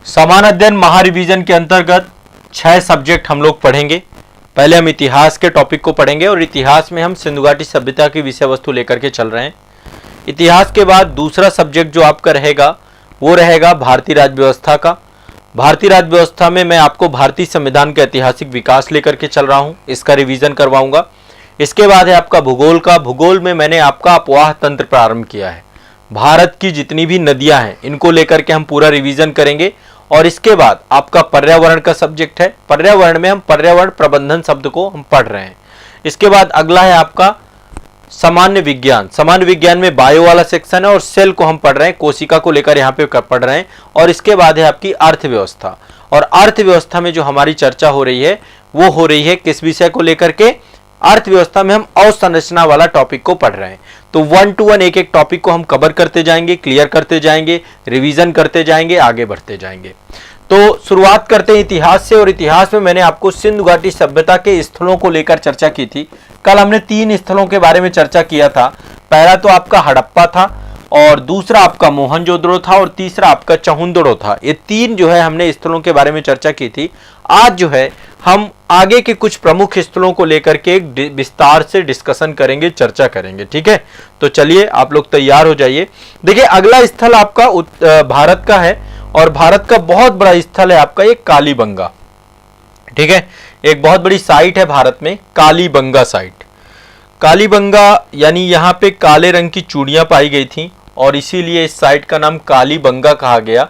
समान अध्ययन महारिवीजन के अंतर्गत 6 सब्जेक्ट हम लोग पढ़ेंगे। पहले हम इतिहास के टॉपिक को पढ़ेंगे और इतिहास में हम सिंधु घाटी सभ्यता की विषय वस्तु लेकर के चल रहे हैं। इतिहास के बाद दूसरा सब्जेक्ट जो आपका रहेगा वो रहेगा भारतीय राज्य व्यवस्था का। भारतीय राज्य व्यवस्था में मैं आपको भारतीय संविधान का ऐतिहासिक विकास लेकर के चल रहा हूँ, इसका रिवीजन करवाऊंगा। इसके बाद है आपका भूगोल का। भूगोल में मैंने आपका अपवाह तंत्र प्रारंभ किया है। भारत की जितनी भी नदियां हैं इनको लेकर के हम पूरा रिवीजन करेंगे। और इसके बाद आपका पर्यावरण का सब्जेक्ट है। पर्यावरण में हम पर्यावरण प्रबंधन शब्द को हम पढ़ रहे हैं। इसके बाद अगला है आपका सामान्य विज्ञान। सामान्य विज्ञान में बायो वाला सेक्शन है और सेल को हम पढ़ रहे हैं, कोशिका को लेकर यहाँ पे पढ़ रहे हैं। और इसके बाद है आपकी अर्थव्यवस्था। और अर्थव्यवस्था में जो हमारी चर्चा हो रही है वो हो रही है किस विषय को लेकर के? अर्थव्यवस्था में हम अवसंरचना वाला टॉपिक को पढ़ रहे हैं। तो 1 to 1 एक एक टॉपिक को हम कवर करते जाएंगे, क्लियर करते जाएंगे, रिवीजन करते जाएंगे, आगे बढ़ते जाएंगे। तो शुरुआत करते हैं इतिहास से। और इतिहास में मैंने आपको सिंधु घाटी सभ्यता के स्थलों को लेकर चर्चा की थी। कल हमने 3 स्थलों के बारे में चर्चा किया था। पहला तो आपका हड़प्पा था, और दूसरा आपका मोहनजोदड़ो था, और तीसरा आपका चहुंदड़ो था। ये 3 जो है हमने स्थलों के बारे में चर्चा की थी। आज जो है हम आगे के कुछ प्रमुख स्थलों को लेकर के एक विस्तार से डिस्कशन करेंगे, चर्चा करेंगे। ठीक है, तो चलिए आप लोग तैयार हो जाइए। देखिए अगला स्थल आपका भारत का है, और भारत का बहुत बड़ा स्थल है आपका एक कालीबंगा। ठीक है, एक बहुत बड़ी साइट है भारत में, कालीबंगा साइट। कालीबंगा यानी यहाँ पे काले रंग की चूड़ियां पाई गई थी और इसीलिए इस साइट का नाम कालीबंगा कहा गया।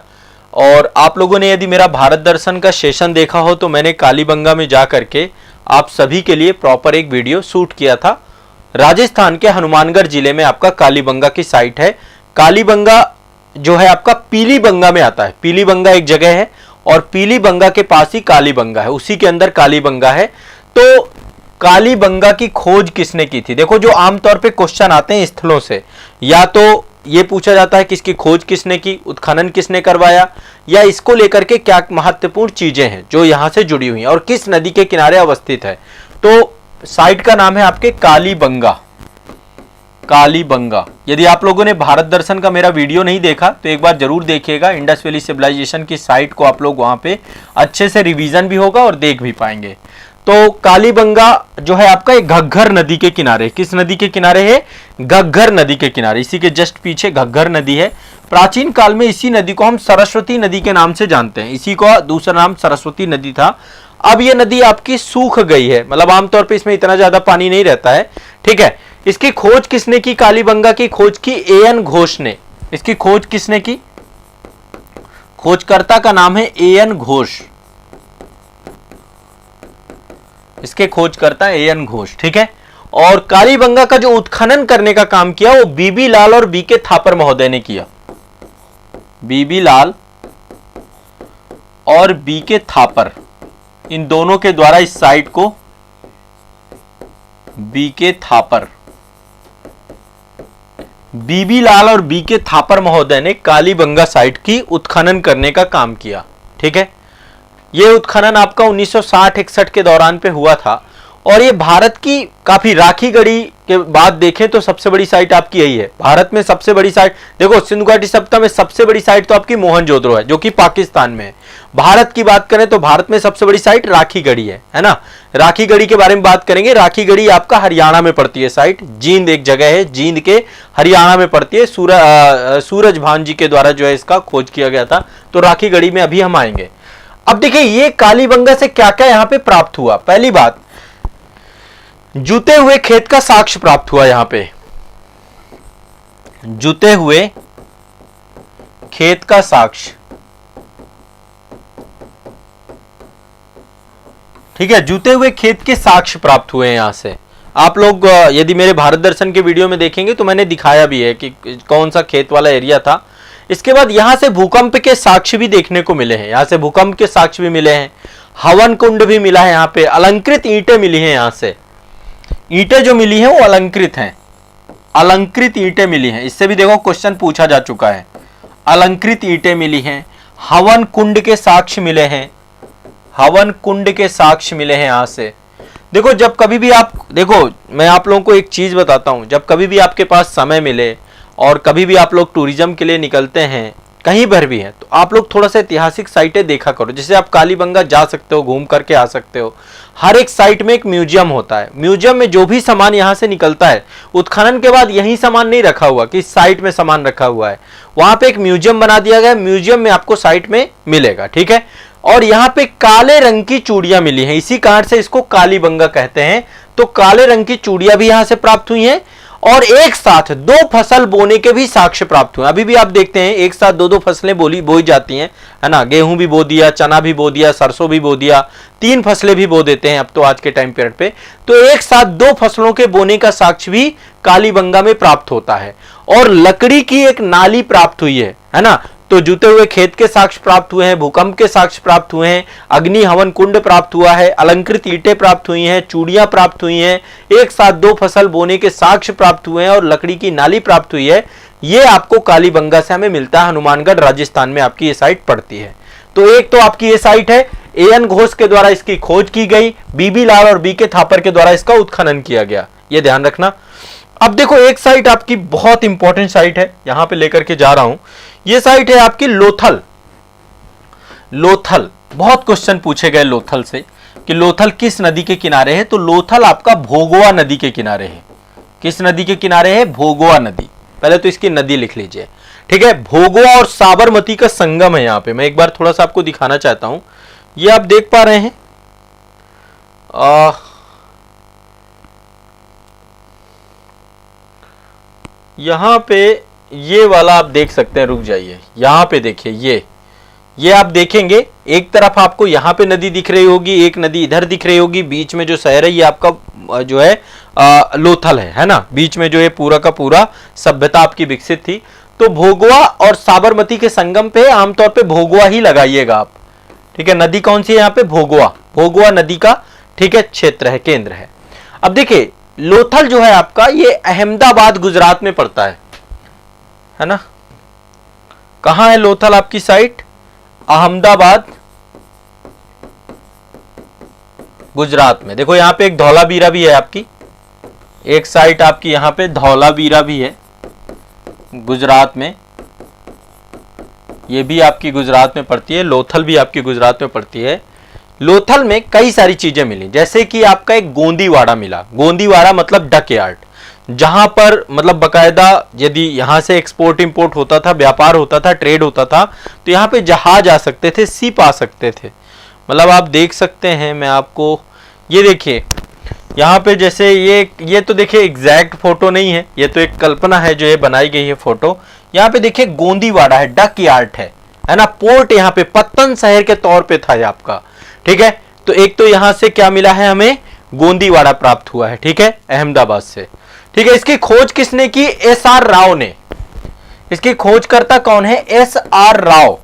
और आप लोगों ने यदि मेरा भारत दर्शन का सेशन देखा हो तो मैंने कालीबंगा में जा करके आप सभी के लिए प्रॉपर एक वीडियो शूट किया था। राजस्थान के हनुमानगढ़ जिले में आपका कालीबंगा की साइट है। कालीबंगा जो है आपका पीलीबंगा में आता है। पीलीबंगा एक जगह है और पीलीबंगा के पास ही कालीबंगा है, उसी के अंदर कालीबंगा है। तो कालीबंगा की खोज किसने की थी? देखो जो आमतौर पे क्वेश्चन आते हैं स्थलों से, या तो ये पूछा जाता है कि इसकी खोज किसने की, उत्खनन किसने करवाया, या इसको लेकर के क्या महत्वपूर्ण चीजें हैं जो यहां से जुड़ी हुई हैं, और किस नदी के किनारे अवस्थित है। तो साइट का नाम है आपके कालीबंगा। कालीबंगा। यदि आप लोगों ने भारत दर्शन का मेरा वीडियो नहीं देखा तो एक बार जरूर देखिएगा। इंडस वैली सिविलाइजेशन की साइट को आप लोग वहां पे अच्छे से रिवीजन भी होगा और देख भी पाएंगे। तो कालीबंगा जो है आपका एक घग्घर नदी के किनारे। किस नदी के किनारे है? घग्घर नदी के किनारे। इसी के जस्ट पीछे घग्घर नदी है। प्राचीन काल में इसी नदी को हम सरस्वती नदी के नाम से जानते हैं। इसी का दूसरा नाम सरस्वती नदी था। अब ये नदी आपकी सूख गई है, मतलब आमतौर पे इसमें इतना ज्यादा पानी नहीं रहता है। ठीक है, इसकी खोज किसने की? कालीबंगा की खोज की A.N. घोष ने। इसकी खोज किसने की? खोजकर्ता का नाम है A.N. घोष। इसके खोजकर्ता A.N. घोष। ठीक है, और कालीबंगा का जो उत्खनन करने का काम किया वो बीबी लाल और B.K. थापर महोदय ने किया। बीबी लाल और B.K. थापर, इन दोनों के द्वारा इस साइट को B.K. थापर, बीबी लाल और B.K. थापर महोदय ने कालीबंगा साइट की उत्खनन करने का काम किया। ठीक है, यह उत्खनन आपका 1960-61 के दौरान पे हुआ था। और ये भारत की काफी राखी गढ़ी के बाद देखें तो सबसे बड़ी साइट आपकी यही है। भारत में सबसे बड़ी साइट देखो, सिंधु घाटी सभ्यता में सबसे बड़ी साइट तो आपकी मोहनजोदड़ो है जो कि पाकिस्तान में है। भारत की बात करें तो भारत में सबसे बड़ी साइट राखी गढ़ी है ना। राखी गढ़ी के बारे में बात करेंगे। राखी गढ़ी आपका हरियाणा में पड़ती है साइट। जींद एक जगह है, जींद के हरियाणा में पड़ती है। सूरज भान जी के द्वारा जो है इसका खोज किया गया था। तो राखी गढ़ी में अभी हम आएंगे। अब देखिए ये कालीबंगा से क्या क्या यहां पे प्राप्त हुआ। पहली बात, जुते हुए खेत का साक्ष्य प्राप्त हुआ। यहां पे जुते हुए खेत का साक्ष्य। ठीक है, जुते हुए खेत के साक्ष्य प्राप्त हुए यहां से। आप लोग यदि मेरे भारत दर्शन के वीडियो में देखेंगे तो मैंने दिखाया भी है कि कौन सा खेत वाला एरिया था। इसके बाद यहां से भूकंप के साक्ष्य भी देखने को मिले हैं। यहां से भूकंप के साक्ष्य भी मिले हैं, हवन कुंड भी मिला है। यहां पे अलंकृत ईंटें मिली हैं। यहां से ईंटें जो मिली हैं वो अलंकृत हैं। अलंकृत ईंटें मिली हैं। इससे भी देखो क्वेश्चन पूछा जा चुका है। अलंकृत ईंटें मिली हैं। हवन कुंड के साक्ष्य मिले हैं। हवन कुंड के साक्ष्य मिले हैं यहां से। देखो जब कभी भी आप देखो, मैं आप लोगों को एक चीज बताता हूं, जब कभी भी आपके पास समय मिले और कभी भी आप लोग टूरिज्म के लिए निकलते हैं, कहीं पर भी है तो आप लोग थोड़ा सा ऐतिहासिक साइटें देखा करो। जैसे आप कालीबंगा जा सकते हो, घूम करके आ सकते हो। हर एक साइट में एक म्यूजियम होता है, म्यूजियम में जो भी सामान यहाँ से निकलता है, उत्खनन के बाद यही सामान नहीं रखा हुआ कि इस साइट में सामान रखा हुआ है, वहां पे एक म्यूजियम बना दिया गया, म्यूजियम में आपको साइट में मिलेगा, ठीक है। और यहाँ पे काले रंग की चूड़ियां मिली हैं, इसी कारण से इसको कालीबंगा कहते हैं। तो काले रंग की चूड़ियां भी यहां से प्राप्त हुई हैं और एक साथ 2 फसल बोने के भी साक्ष्य प्राप्त हुए। अभी भी आप देखते हैं एक साथ 2 फसलें बोई जाती हैं, है ना। गेहूं भी बो दिया, चना भी बो दिया, सरसों भी बो दिया, 3 फसलें भी बो देते हैं अब तो आज के टाइम पीरियड पे। तो एक साथ 2 फसलों के बोने का साक्ष्य भी कालीबंगा में प्राप्त होता है। और लकड़ी की एक नाली प्राप्त हुई है ना। तो जुते हुए खेत के साक्ष्य प्राप्त हुए हैं, भूकंप के साक्ष्य प्राप्त हुए हैं, अग्नि हवन कुंड प्राप्त हुआ है, अलंकृत ईंटें प्राप्त हुई हैं, चूड़ियां प्राप्त हुई हैं, एक साथ 2 फसल बोने के साक्ष्य प्राप्त हुए हैं और लकड़ी की नाली प्राप्त हुई है। ये आपको कालीबंगा से हमें मिलता है, हनुमानगढ़ राजस्थान में आपकी ये साइट पड़ती है। तो एक तो आपकी ये साइट है, एएन घोष के द्वारा इसकी खोज की गई, बीबी लाल और बीके थापर के द्वारा इसका उत्खनन किया गया, ये ध्यान रखना। अब देखो एक साइट आपकी बहुत इंपॉर्टेंट साइट है, यहां पे लेकर के जा रहा हूं। ये साइट है आपकी लोथल। लोथल बहुत क्वेश्चन पूछे गए लोथल से कि लोथल किस नदी के किनारे है। तो लोथल आपका भोगवा नदी के किनारे है। किस नदी के किनारे है? भोगवा नदी। पहले तो इसकी नदी लिख लीजिए, ठीक है। भोगवा और साबरमती का संगम है यहां पे। मैं एक बार थोड़ा सा आपको दिखाना चाहता हूं, ये आप देख पा रहे हैं, यहां पे ये वाला आप देख सकते हैं, रुक जाइए, यहां पे देखिए, ये आप देखेंगे एक तरफ आपको यहां पे नदी दिख रही होगी, एक नदी इधर दिख रही होगी, बीच में जो शहर है ये आपका जो है लोथल है ना। बीच में जो है पूरा का पूरा सभ्यता आपकी विकसित थी। तो भोगवा और साबरमती के संगम पे आमतौर पे भोगवा ही लगाइएगा आप, ठीक है। नदी कौन सी है यहाँ पे? भोगवा। भोगवा नदी का, ठीक है, क्षेत्र है, केंद्र है। अब देखिए लोथल जो है आपका, ये अहमदाबाद गुजरात में पड़ता है ना। कहां है लोथल आपकी साइट? अहमदाबाद गुजरात में। देखो यहां पे एक धौलावीरा भी है आपकी, एक साइट आपकी यहां पे धौलावीरा भी है गुजरात में, ये भी आपकी गुजरात में पड़ती है। लोथल भी आपकी गुजरात में पड़ती है। लोथल में कई सारी चीजें मिली, जैसे कि आपका एक गोंदीवाड़ा मिला। गोंदीवाड़ा मतलब डक यार्ड, जहां पर मतलब बकायदा यदि यहां से एक्सपोर्ट इंपोर्ट होता था, व्यापार होता था, ट्रेड होता था, तो यहां पे जहाज आ सकते थे, शिप आ सकते थे। मतलब आप देख सकते हैं, मैं आपको ये देखिए यहाँ पे, जैसे ये तो देखिए एग्जैक्ट फोटो नहीं है, ये तो एक कल्पना है जो ये बनाई गई है फोटो। यहाँ पे देखिए गोंदीवाड़ा है, डक यार्ड है ना। पोर्ट यहाँ पे पत्तन शहर के तौर पे था ये आपका, ठीक है। तो एक तो यहां से क्या मिला है हमें? गोंदीवाड़ा प्राप्त हुआ है, ठीक है, अहमदाबाद से, ठीक है। इसकी खोज किसने की? एसआर राव ने। इसकी खोजकर्ता कौन है? एसआर राव।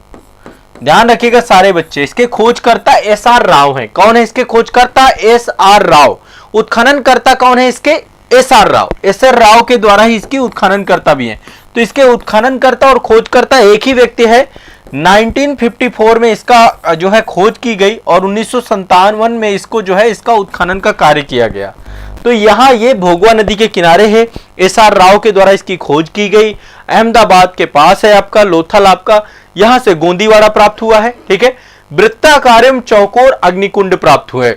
ध्यान रखिएगा सारे बच्चे, इसके खोजकर्ता एसआर राव हैं। कौन है इसके खोजकर्ता? एसआर राव। उत्खननकर्ता कौन है इसके? एसआर राव। एसआर राव के द्वारा ही इसकी उत्खननकर्ता भी है। तो इसके उत्खननकर्ता और खोजकर्ता एक ही व्यक्ति है। 1954 में इसका जो है खोज की गई और 1957 में इसको जो है इसका उत्खनन का कार्य किया गया। तो यहाँ ये भोगवा नदी के किनारे है, एसआर राव के द्वारा इसकी खोज की गई। अहमदाबाद के पास है आपका लोथल, आपका यहां से गोंदीवाड़ा प्राप्त हुआ है, ठीक है। वृत्ताकारम चौकोर अग्निकुंड प्राप्त हुए,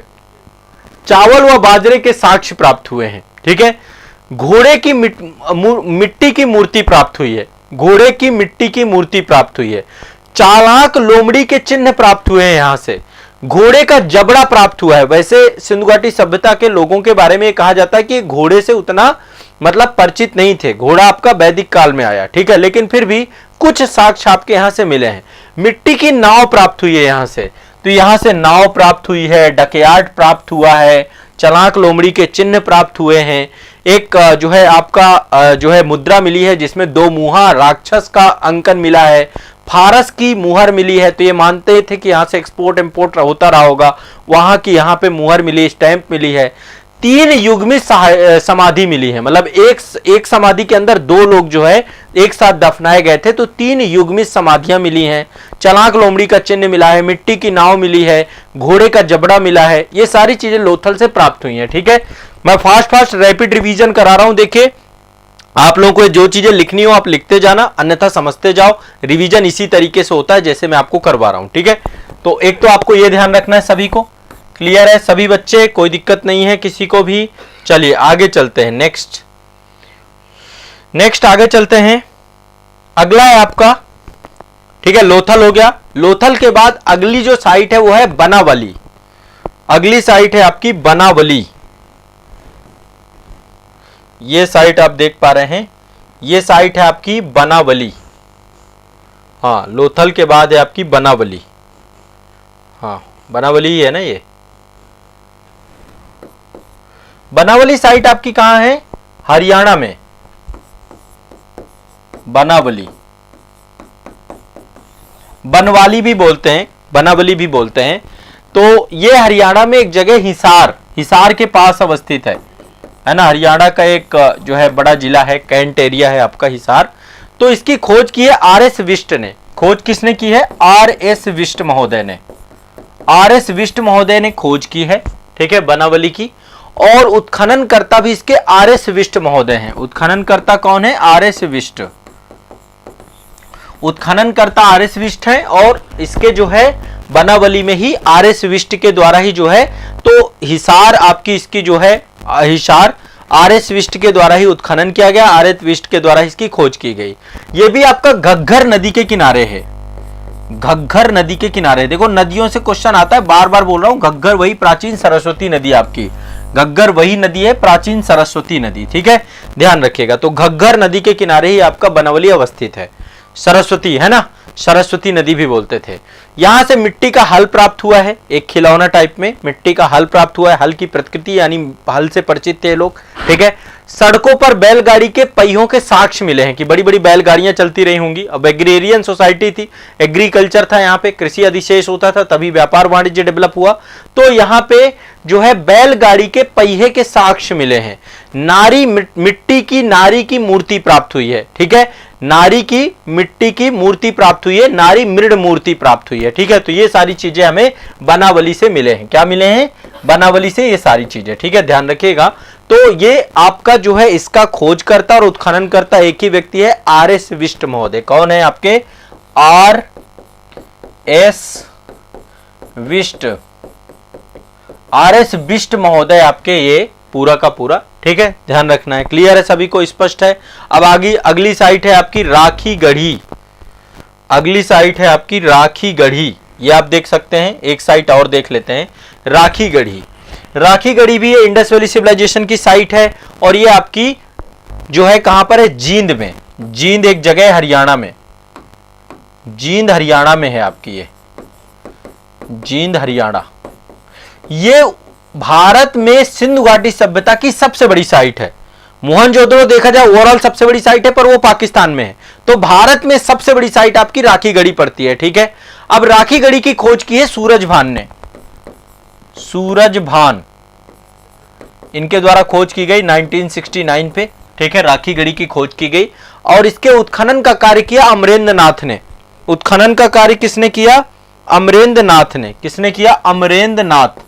चावल व बाजरे के साक्ष्य प्राप्त हुए हैं, ठीक है। घोड़े की मिट्टी की मूर्ति प्राप्त हुई है, घोड़े की मिट्टी की मूर्ति प्राप्त हुई है। चालाक लोमड़ी के चिन्ह प्राप्त हुए हैं यहां से। घोड़े का जबड़ा प्राप्त हुआ है। वैसे सिंधु घाटी सभ्यता के लोगों के बारे में कहा जाता है कि घोड़े से उतना मतलब परिचित नहीं थे, घोड़ा आपका वैदिक काल में आया, ठीक है, लेकिन फिर भी कुछ साक्ष्य आपके यहां से मिले हैं। मिट्टी की नाव प्राप्त हुई है यहां से, तो यहां से नाव प्राप्त हुई है, डकयार्ड प्राप्त हुआ है, चलाक लोमड़ी के चिन्ह प्राप्त हुए हैं। एक जो है आपका जो है मुद्रा मिली है जिसमें 2 मुहा राक्षस का अंकन मिला है। फारस की मुहर मिली है, तो ये मानते थे कि यहाँ से एक्सपोर्ट इंपोर्ट होता रहा होगा, वहां की यहाँ पे मुहर मिली, स्टैंप मिली है। 3 युग्मित समाधि मिली है, मतलब एक समाधि के अंदर 2 लोग जो है एक साथ दफनाए गए थे, तो 3 युग्मित समाधियां मिली हैं। चलाक लोमड़ी का चिन्ह मिला है, मिट्टी की नाव मिली है, घोड़े का जबड़ा मिला है। ये सारी चीजें लोथल से प्राप्त हुई हैं, ठीक है। मैं फास्ट रैपिड रिवीजन करा रहा हूं। देखिए आप लोगों को जो चीजें लिखनी हो आप लिखते जाना, अन्यथा समझते जाओ। रिवीजन इसी तरीके से होता है जैसे मैं आपको करवा रहा हूं, ठीक है। तो एक तो आपको यह ध्यान रखना है, सभी को क्लियर है, सभी बच्चे, कोई दिक्कत नहीं है किसी को भी। चलिए आगे चलते हैं, नेक्स्ट आगे चलते हैं। अगला है आपका, ठीक है, लोथल हो गया। लोथल के बाद अगली जो साइट है वो है बनावली। अगली साइट है आपकी बनावली। ये साइट आप देख पा रहे हैं, ये साइट है आपकी बनावली। हाँ, लोथल के बाद है आपकी बनावली। हाँ, बनावली ही है ना ये। बनावली साइट आपकी कहां है? हरियाणा में। बनावली, बनवाली भी बोलते हैं, बनावली भी बोलते हैं। तो ये हरियाणा में एक जगह हिसार के पास अवस्थित है ना। हरियाणा का एक जो है बड़ा जिला है, कैंट एरिया है आपका हिसार। तो इसकी खोज की है आर.एस. विष्ट ने। खोज किसने की है? आर.एस. विष्ट महोदय ने। आर.एस. विष्ट महोदय ने खोज की है, ठीक है, बनावली की। और उत्खननकर्ता भी इसके आर.एस. विष्ट महोदय हैं। उत्खननकर्ता कौन है? आर.एस. विष्ट। उत्खननकर्ता आर.एस. विष्ट है और इसके जो है बनावली में ही आर.एस. विष्ट के द्वारा ही जो है, तो हिसार आपकी इसकी जो है हिसार आर.एस. विष्ट के द्वारा ही उत्खनन किया गया, आर.एस. विष्ट के द्वारा इसकी खोज की गई। यह भी आपका घग्गर नदी के किनारे है। घग्गर नदी के किनारे, देखो नदियों से क्वेश्चन आता है, बार बार बोल रहा हूं, घग्गर वही प्राचीन सरस्वती नदी आपकी, घग्गर वही नदी है, प्राचीन सरस्वती नदी, ठीक है, ध्यान रखिएगा। तो घग्गर नदी के किनारे ही आपका बनावली अवस्थित है। सरस्वती है ना, सरस्वती नदी भी बोलते थे। यहां से मिट्टी का हल प्राप्त हुआ है, एक खिलौना टाइप में मिट्टी का हल प्राप्त हुआ है। हल की प्रकृति यानी हल से परिचित थे लोग, ठीक है। सड़कों पर बैलगाड़ी के पहियों के साक्ष्य मिले हैं कि बड़ी बड़ी बैलगाड़ियां चलती रही होंगी। अब एग्रेरियन सोसाइटी थी, एग्रीकल्चर था, यहाँ पे कृषि अधिशेष होता था, तभी व्यापार वाणिज्य डेवलप हुआ। तो यहाँ पे जो है बैलगाड़ी के पहिए के साक्ष्य मिले हैं। मिट्टी की नारी की मूर्ति प्राप्त हुई है, ठीक है, नारी की मिट्टी की मूर्ति प्राप्त हुई है, नारी मृड मूर्ति प्राप्त हुई है, ठीक है। तो ये सारी चीजें हमें बनावली से मिले हैं। क्या मिले हैं? बनावली से ये सारी चीजें, ठीक है, ध्यान रखिएगा। तो ये आपका जो है इसका खोजकर्ता और उत्खननकर्ता एक ही व्यक्ति है, आर.एस. विष्ट महोदय। कौन है आपके? आर.एस. विष्ट। आर.एस. विष्ट महोदय आपके ये पूरा का पूरा, ठीक है, ध्यान रखना है। क्लियर है सभी को? स्पष्ट है? अब आगे अगली साइट है आपकी राखीगढ़ी। अगली साइट है आपकी राखीगढ़ी। ये आप देख सकते हैं, एक साइट और देख लेते हैं, राखीगढ़ी। राखीगढ़ी भी इंडस वैली सिविलाइजेशन की साइट है और ये आपकी जो है कहां पर है? जींद में। जींद एक जगह है हरियाणा में, जींद हरियाणा में है आपकी ये, जींद हरियाणा। ये भारत में सिंधु घाटी सभ्यता की सबसे बड़ी साइट है। मोहनजोदड़ो देखा जाए ओवरऑल सबसे बड़ी साइट है, पर वो पाकिस्तान में है। तो भारत में सबसे बड़ी साइट आपकी राखीगढ़ी पड़ती है, ठीक है। अब राखीगढ़ी की खोज की है सूरजभान ने। सूरजभान, इनके द्वारा खोज की गई 1969 पे, ठीक है, राखीगढ़ी की खोज की गई। और इसके उत्खनन का कार्य किया अमरेंद्र नाथ ने। उत्खनन का कार्य किसने किया? अमरेंद्र नाथ ने। किसने किया? अमरेंद्र नाथ।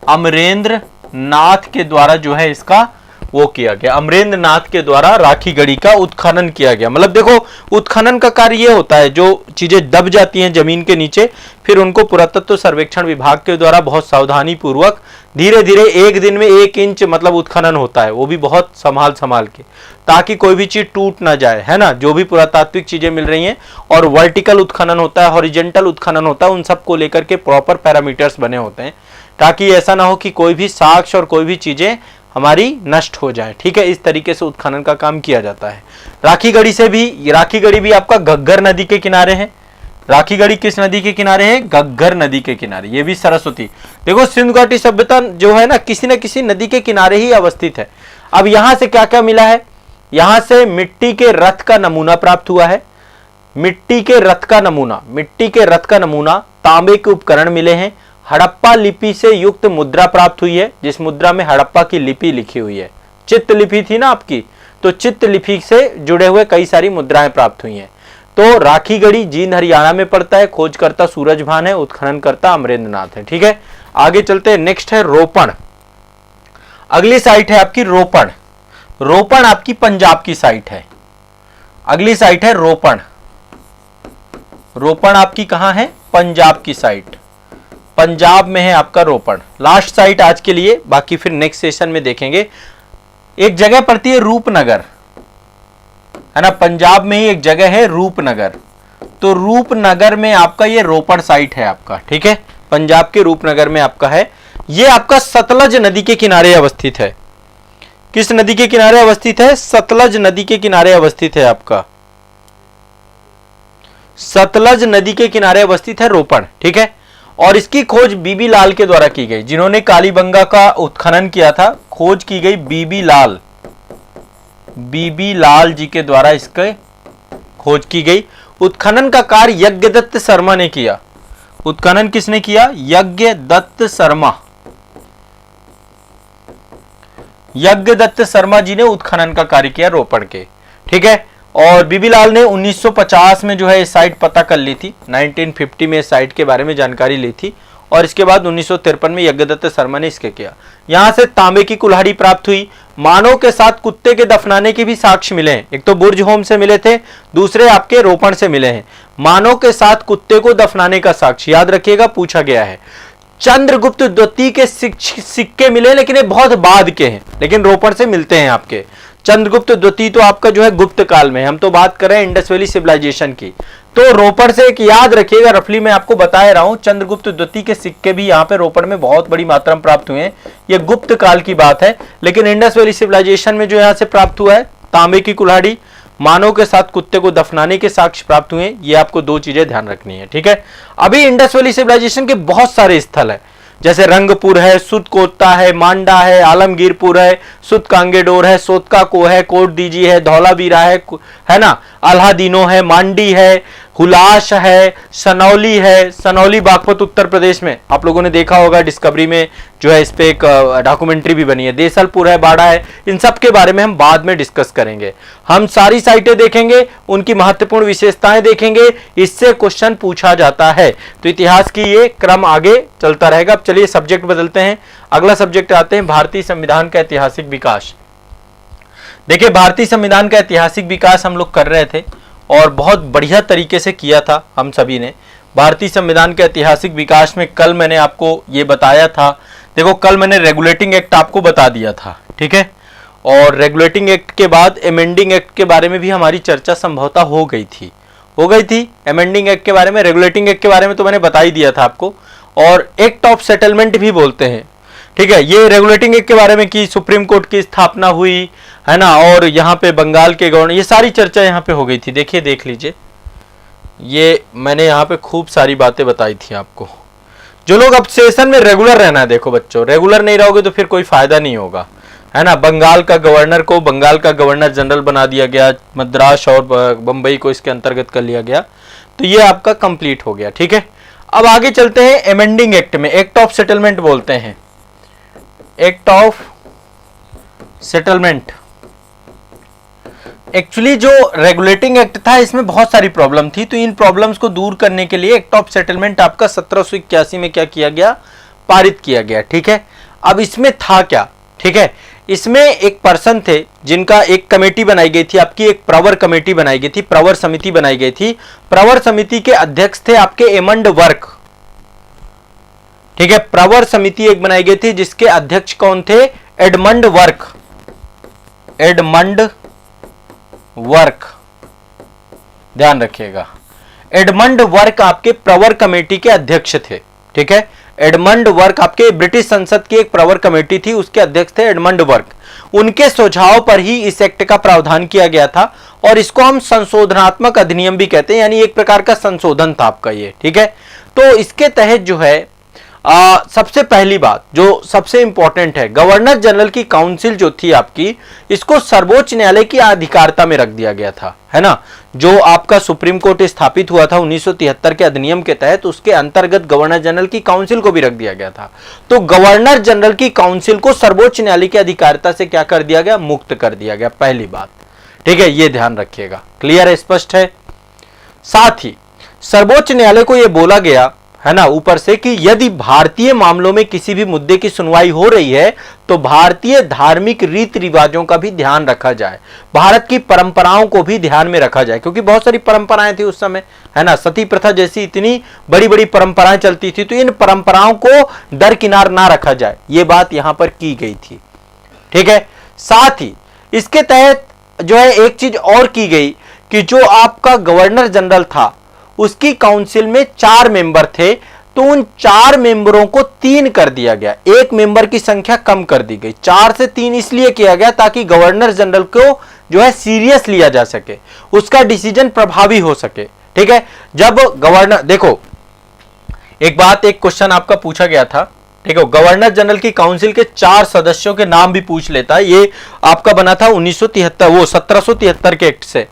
अमरेंद्र नाथ के द्वारा जो है इसका वो किया गया, अमरेंद्र नाथ के द्वारा राखीगढ़ी का उत्खनन किया गया। मतलब देखो, उत्खनन का कार्य ये होता है, जो चीजें दब जाती हैं जमीन के नीचे, फिर उनको पुरातत्व सर्वेक्षण विभाग के द्वारा बहुत सावधानी पूर्वक धीरे धीरे एक दिन में 1 इंच मतलब उत्खनन होता है, वो भी बहुत संभाल के, ताकि कोई भी चीज टूट ना जाए, है ना। जो भी पुरातात्विक चीजें मिल रही हैं, और वर्टिकल उत्खनन होता है, हॉरिजेंटल उत्खनन होता है, उन सबको लेकर के प्रॉपर पैरामीटर्स बने होते हैं, ताकि ऐसा ना हो कि कोई भी साक्ष्य और कोई भी चीजें हमारी नष्ट हो जाए, ठीक है। इस तरीके से उत्खनन का काम किया जाता है। राखीगढ़ी भी आपका घग्गर नदी के किनारे है। राखीगढ़ी किस नदी के किनारे है? घग्गर नदी के किनारे। ये भी सरस्वती, देखो सिंधु घाटी सभ्यता जो है ना किसी नदी के किनारे ही अवस्थित है। अब यहां से क्या क्या मिला है? यहां से मिट्टी के रथ का नमूना प्राप्त हुआ है। मिट्टी के रथ का नमूना, तांबे के उपकरण मिले हैं, हड़प्पा लिपि से युक्त मुद्रा प्राप्त हुई है, जिस मुद्रा में हड़प्पा की लिपि लिखी हुई है। चित्त लिपि थी ना आपकी, तो चित्त लिपि से जुड़े हुए कई सारी मुद्राएं प्राप्त हुई हैं। तो राखीगढ़ी जींद हरियाणा में पड़ता है। खोजकर्ता सूरजभान है, उत्खननकर्ता अमरेंद्र नाथ है, ठीक है। आगे चलते हैं, नेक्स्ट है रोपण। अगली साइट है आपकी रोपण। रोपण आपकी पंजाब की साइट है। अगली साइट है रोपण। रोपण आपकी कहां है? पंजाब की साइट, पंजाब में है आपका रोपण। लास्ट साइट आज के लिए, बाकी फिर नेक्स्ट सेशन में देखेंगे। एक जगह पड़ती है रूपनगर, है ना, पंजाब में ही एक जगह है रूपनगर। तो रूपनगर में आपका ये रोपण साइट है आपका, ठीक है, पंजाब के रूपनगर में आपका है। ये आपका सतलज नदी के किनारे अवस्थित है। किस नदी के किनारे अवस्थित है? सतलज नदी के किनारे अवस्थित है आपका, सतलज नदी के किनारे अवस्थित है रोपण, ठीक है। और इसकी खोज बीबी लाल के द्वारा की गई, जिन्होंने कालीबंगा का उत्खनन किया था, खोज की गई बीबी लाल जी के द्वारा इसके खोज की गई। उत्खनन का कार्य यज्ञदत्त शर्मा ने किया। उत्खनन किसने किया? यज्ञदत्त शर्मा। यज्ञदत्त शर्मा जी ने उत्खनन का कार्य किया रोपण के, ठीक है। और बीबी लाल ने 1950 में जो है साइट पता कर ली थी, 1950 में साइट के बारे में जानकारी ली थी, और इसके बाद 1953 में यज्ञदत्त शर्मा ने इसके किया। यहां से तांबे की कुल्हाड़ी प्राप्त हुई। मानव के साथ कुत्ते के दफनाने के भी साक्ष्य मिले हैं। एक तो बुर्ज होम से मिले थे, दूसरे आपके रोपण से मिले हैं। मानव के साथ कुत्ते को दफनाने का साक्ष्य याद रखिएगा, पूछा गया है। चंद्रगुप्त द्वितीय के सिक्के मिले, लेकिन ये बहुत बाद के हैं, लेकिन रोपण से मिलते हैं आपके। चंद्रगुप्त द्वितीय तो आपका जो है गुप्त काल में, हम तो बात कर रहे हैं इंडस वैली सिविलाइजेशन की। तो रोपण से एक याद रखिएगा, रफली मैं आपको बता रहा हूं, चंद्रगुप्त द्वितीय के सिक्के भी यहाँ पे रोपण में बहुत बड़ी मात्रा में प्राप्त हुए हैं। ये गुप्त काल की बात है, लेकिन इंडस वैली सिविलाइजेशन में जो यहाँ से प्राप्त हुआ है तांबे की कुल्हाड़ी, मानव के साथ कुत्ते को दफनाने के साक्ष्य प्राप्त हुए। ये आपको दो चीजें ध्यान रखनी है, ठीक है। अभी इंडस वैली सिविलाइजेशन के बहुत सारे स्थल है, जैसे रंगपुर है, सुदकोता है, मांडा है, आलमगीरपुर है, सुदकांगेडोर है, सोतकाको है, कोट दीजी है, धौलावीरा है ना, अल्हादीनो है, मांडी है, हुलास है, सनौली है। सनौली बागपत उत्तर प्रदेश में, आप लोगों ने देखा होगा डिस्कवरी में जो है इस पे एक डॉक्यूमेंट्री भी बनी है। देसलपुर है, बाड़ा है। इन सब के बारे में हम बाद में डिस्कस करेंगे। हम सारी साइटें देखेंगे, उनकी महत्वपूर्ण विशेषताएं देखेंगे, इससे क्वेश्चन पूछा जाता है। तो इतिहास की ये क्रम आगे चलता रहेगा। अब चलिए सब्जेक्ट बदलते हैं, अगला सब्जेक्ट आते हैं भारतीय संविधान का ऐतिहासिक विकास। देखिए, भारतीय संविधान का ऐतिहासिक विकास हम लोग कर रहे थे और बहुत बढ़िया तरीके से किया था हम सभी ने। भारतीय संविधान के ऐतिहासिक विकास में कल मैंने आपको ये बताया था, देखो कल मैंने रेगुलेटिंग एक्ट आपको बता दिया था, ठीक है। और रेगुलेटिंग एक्ट के बाद एमेंडिंग एक्ट के बारे में भी हमारी चर्चा संभवतः हो गई थी। एमेंडिंग एक्ट के बारे में, रेगुलेटिंग एक्ट के बारे में तो मैंने बता ही दिया था आपको। और एक्ट ऑफ सेटलमेंट भी बोलते हैं, ठीक है। ये रेगुलेटिंग एक्ट के बारे में कि सुप्रीम कोर्ट की स्थापना हुई, है ना, और यहाँ पे बंगाल के गवर्नर, ये सारी चर्चा यहाँ पे हो गई थी। देखिए, देख लीजिए, ये मैंने यहाँ पे खूब सारी बातें बताई थी आपको। जो लोग अब सेशन में रेगुलर रहना है, देखो बच्चों, रेगुलर नहीं रहोगे तो फिर कोई फायदा नहीं होगा, है ना। बंगाल का गवर्नर को बंगाल का गवर्नर जनरल बना दिया गया, मद्रास और बंबई को इसके अंतर्गत कर लिया गया। तो ये आपका कंप्लीट हो गया, ठीक है। अब आगे चलते हैं एमेंडिंग एक्ट में। एक्ट ऑफ सेटलमेंट बोलते हैं, एक्ट ऑफ सेटलमेंट। एक्चुअली जो रेगुलेटिंग एक्ट था इसमें बहुत सारी प्रॉब्लम थी, तो इन प्रॉब्लम्स को दूर करने के लिए एक्ट ऑफ सेटलमेंट आपका 1781 में क्या किया गया? पारित किया गया, ठीक है। अब इसमें था क्या, ठीक है, इसमें एक पर्सन थे जिनका एक कमेटी बनाई गई थी आपकी, एक प्रवर कमेटी बनाई गई थी, प्रवर समिति बनाई गई थी। प्रवर समिति के अध्यक्ष थे आपके एमंड वर्क, ठीक है। प्रवर समिति एक बनाई गई थी जिसके अध्यक्ष कौन थे? Edmund work. एडमंड वर्क, ध्यान रखिएगा, एडमंड वर्क आपके प्रवर कमेटी के अध्यक्ष थे, ठीक है। एडमंड वर्क आपके ब्रिटिश संसद की एक प्रवर कमेटी थी, उसके अध्यक्ष थे एडमंड वर्क। उनके सुझाव पर ही इस एक्ट का प्रावधान किया गया था और इसको हम संशोधनात्मक अधिनियम भी कहते हैं, यानी एक प्रकार का संशोधन था आपका ये, ठीक है। तो इसके तहत जो है सबसे पहली बात जो सबसे इंपॉर्टेंट है, गवर्नर जनरल की काउंसिल जो थी आपकी, इसको सर्वोच्च न्यायालय की अधिकारिता में रख दिया गया था, है ना। जो आपका सुप्रीम कोर्ट स्थापित हुआ था 1973 के अधिनियम के तहत, उसके अंतर्गत गवर्नर जनरल की काउंसिल को भी रख दिया गया था। तो गवर्नर जनरल की काउंसिल को सर्वोच्च न्यायालय की अधिकारिता से क्या कर दिया गया? मुक्त कर दिया गया, पहली बात, ठीक है। ये ध्यान रखिएगा, क्लियर है, स्पष्ट है। साथ ही सर्वोच्च न्यायालय को यह बोला गया, है ना, ऊपर से कि यदि भारतीय मामलों में किसी भी मुद्दे की सुनवाई हो रही है तो भारतीय धार्मिक रीति रिवाजों का भी ध्यान रखा जाए, भारत की परंपराओं को भी ध्यान में रखा जाए, क्योंकि बहुत सारी परंपराएं थी उस समय, है ना, सती प्रथा जैसी इतनी बड़ी बड़ी परंपराएं चलती थी, तो इन परंपराओं को दरकिनार ना रखा जाए, ये बात यहां पर की गई थी। ठीक है, साथ ही इसके तहत जो है एक चीज और की गई कि जो आपका गवर्नर जनरल था उसकी काउंसिल में 4 मेंबर थे, तो उन 4 मेंबरों को 3 कर दिया गया, एक मेंबर की संख्या कम कर दी गई। 4 से 3 इसलिए किया गया ताकि गवर्नर जनरल को जो है सीरियस लिया जा सके, उसका डिसीजन प्रभावी हो सके। ठीक है, जब गवर्नर, देखो एक बात, एक क्वेश्चन आपका पूछा गया था, ठीक है, गवर्नर जनरल की काउंसिल के 4 सदस्यों के नाम भी पूछ लेता है, ये आपका बना था 1973, वो 1773 के एक्ट से,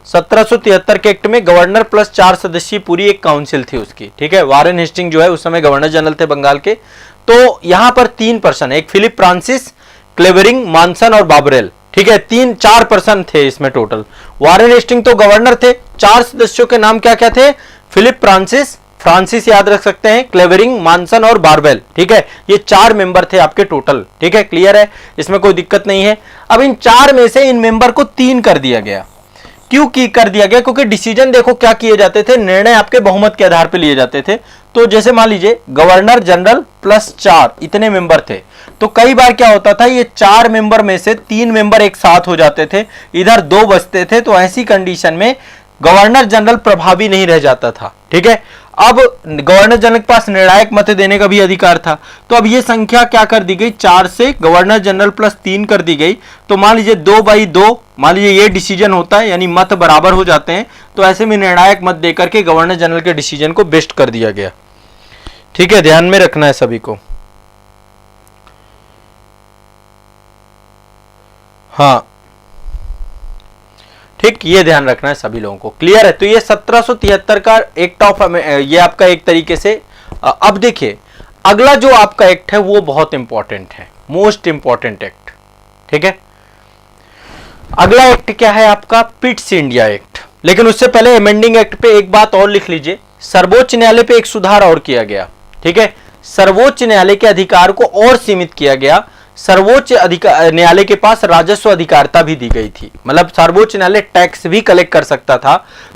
1773 के एक्ट में गवर्नर प्लस 4 सदस्यीय पूरी एक काउंसिल थी उसकी। ठीक है, वारेन हेस्टिंग जो है उस समय गवर्नर जनरल थे बंगाल के, तो यहां पर 3 पर्सन, एक फिलिप फ्रांसिस, क्लेवरिंग, मानसन और बाबरेल। ठीक है, 4 पर्सन थे इसमें टोटल। वारेन हेस्टिंग तो गवर्नर थे, 4 सदस्यों के नाम क्या क्या थे, फिलिप फ्रांसिस, फ्रांसिस याद रख सकते हैं, क्लेवरिंग, मानसन और बारबेल। ठीक है, ये 4 मेंबर थे आपके टोटल। ठीक है, क्लियर है, इसमें कोई दिक्कत नहीं है। अब इन 4 में से इन मेंबर को 3 कर दिया गया। क्यों की कर दिया गया, क्योंकि डिसीजन देखो क्या किए जाते थे, निर्णय आपके बहुमत के आधार पर लिए जाते थे। तो जैसे मान लीजिए गवर्नर जनरल प्लस 4 इतने मेंबर थे, तो कई बार क्या होता था, ये 4 मेंबर में से 3 मेंबर एक साथ हो जाते थे, इधर 2 बचते थे, तो ऐसी कंडीशन में गवर्नर जनरल प्रभावी नहीं रह जाता था। ठीक है, अब गवर्नर जनरल के पास निर्णायक मत देने का भी अधिकार था, तो अब ये संख्या क्या कर दी गई, 4 से गवर्नर जनरल प्लस 3 कर दी गई। तो मान लीजिए 2/2, मान लीजिए ये डिसीजन होता है, यानी मत बराबर हो जाते हैं, तो ऐसे में निर्णायक मत देकर के गवर्नर जनरल के डिसीजन को बेस्ट कर दिया गया। ठीक है, ध्यान में रखना है सभी को। हाँ ठीक, ये ध्यान रखना है सभी लोगों को, क्लियर है। तो ये 1773 का एक्ट ऑफ, ये आपका एक तरीके से। अब देखिए अगला जो आपका एक्ट है वो बहुत इंपॉर्टेंट है, मोस्ट इंपॉर्टेंट एक्ट। ठीक है, अगला एक्ट क्या है आपका, पिट्स इंडिया एक्ट। लेकिन उससे पहले अमेंडिंग एक्ट पे एक बात और लिख लीजिए, सर्वोच्च न्यायालय पे एक सुधार और किया गया। ठीक है, सर्वोच्च न्यायालय के अधिकार को और सीमित किया गया, सर्वोच्च न्यायालय के पास राजस्व अधिकारता भी दी गई थी, मतलब सर्वोच्च न्यायालय टैक्स भी कलेक्ट कर सकता था,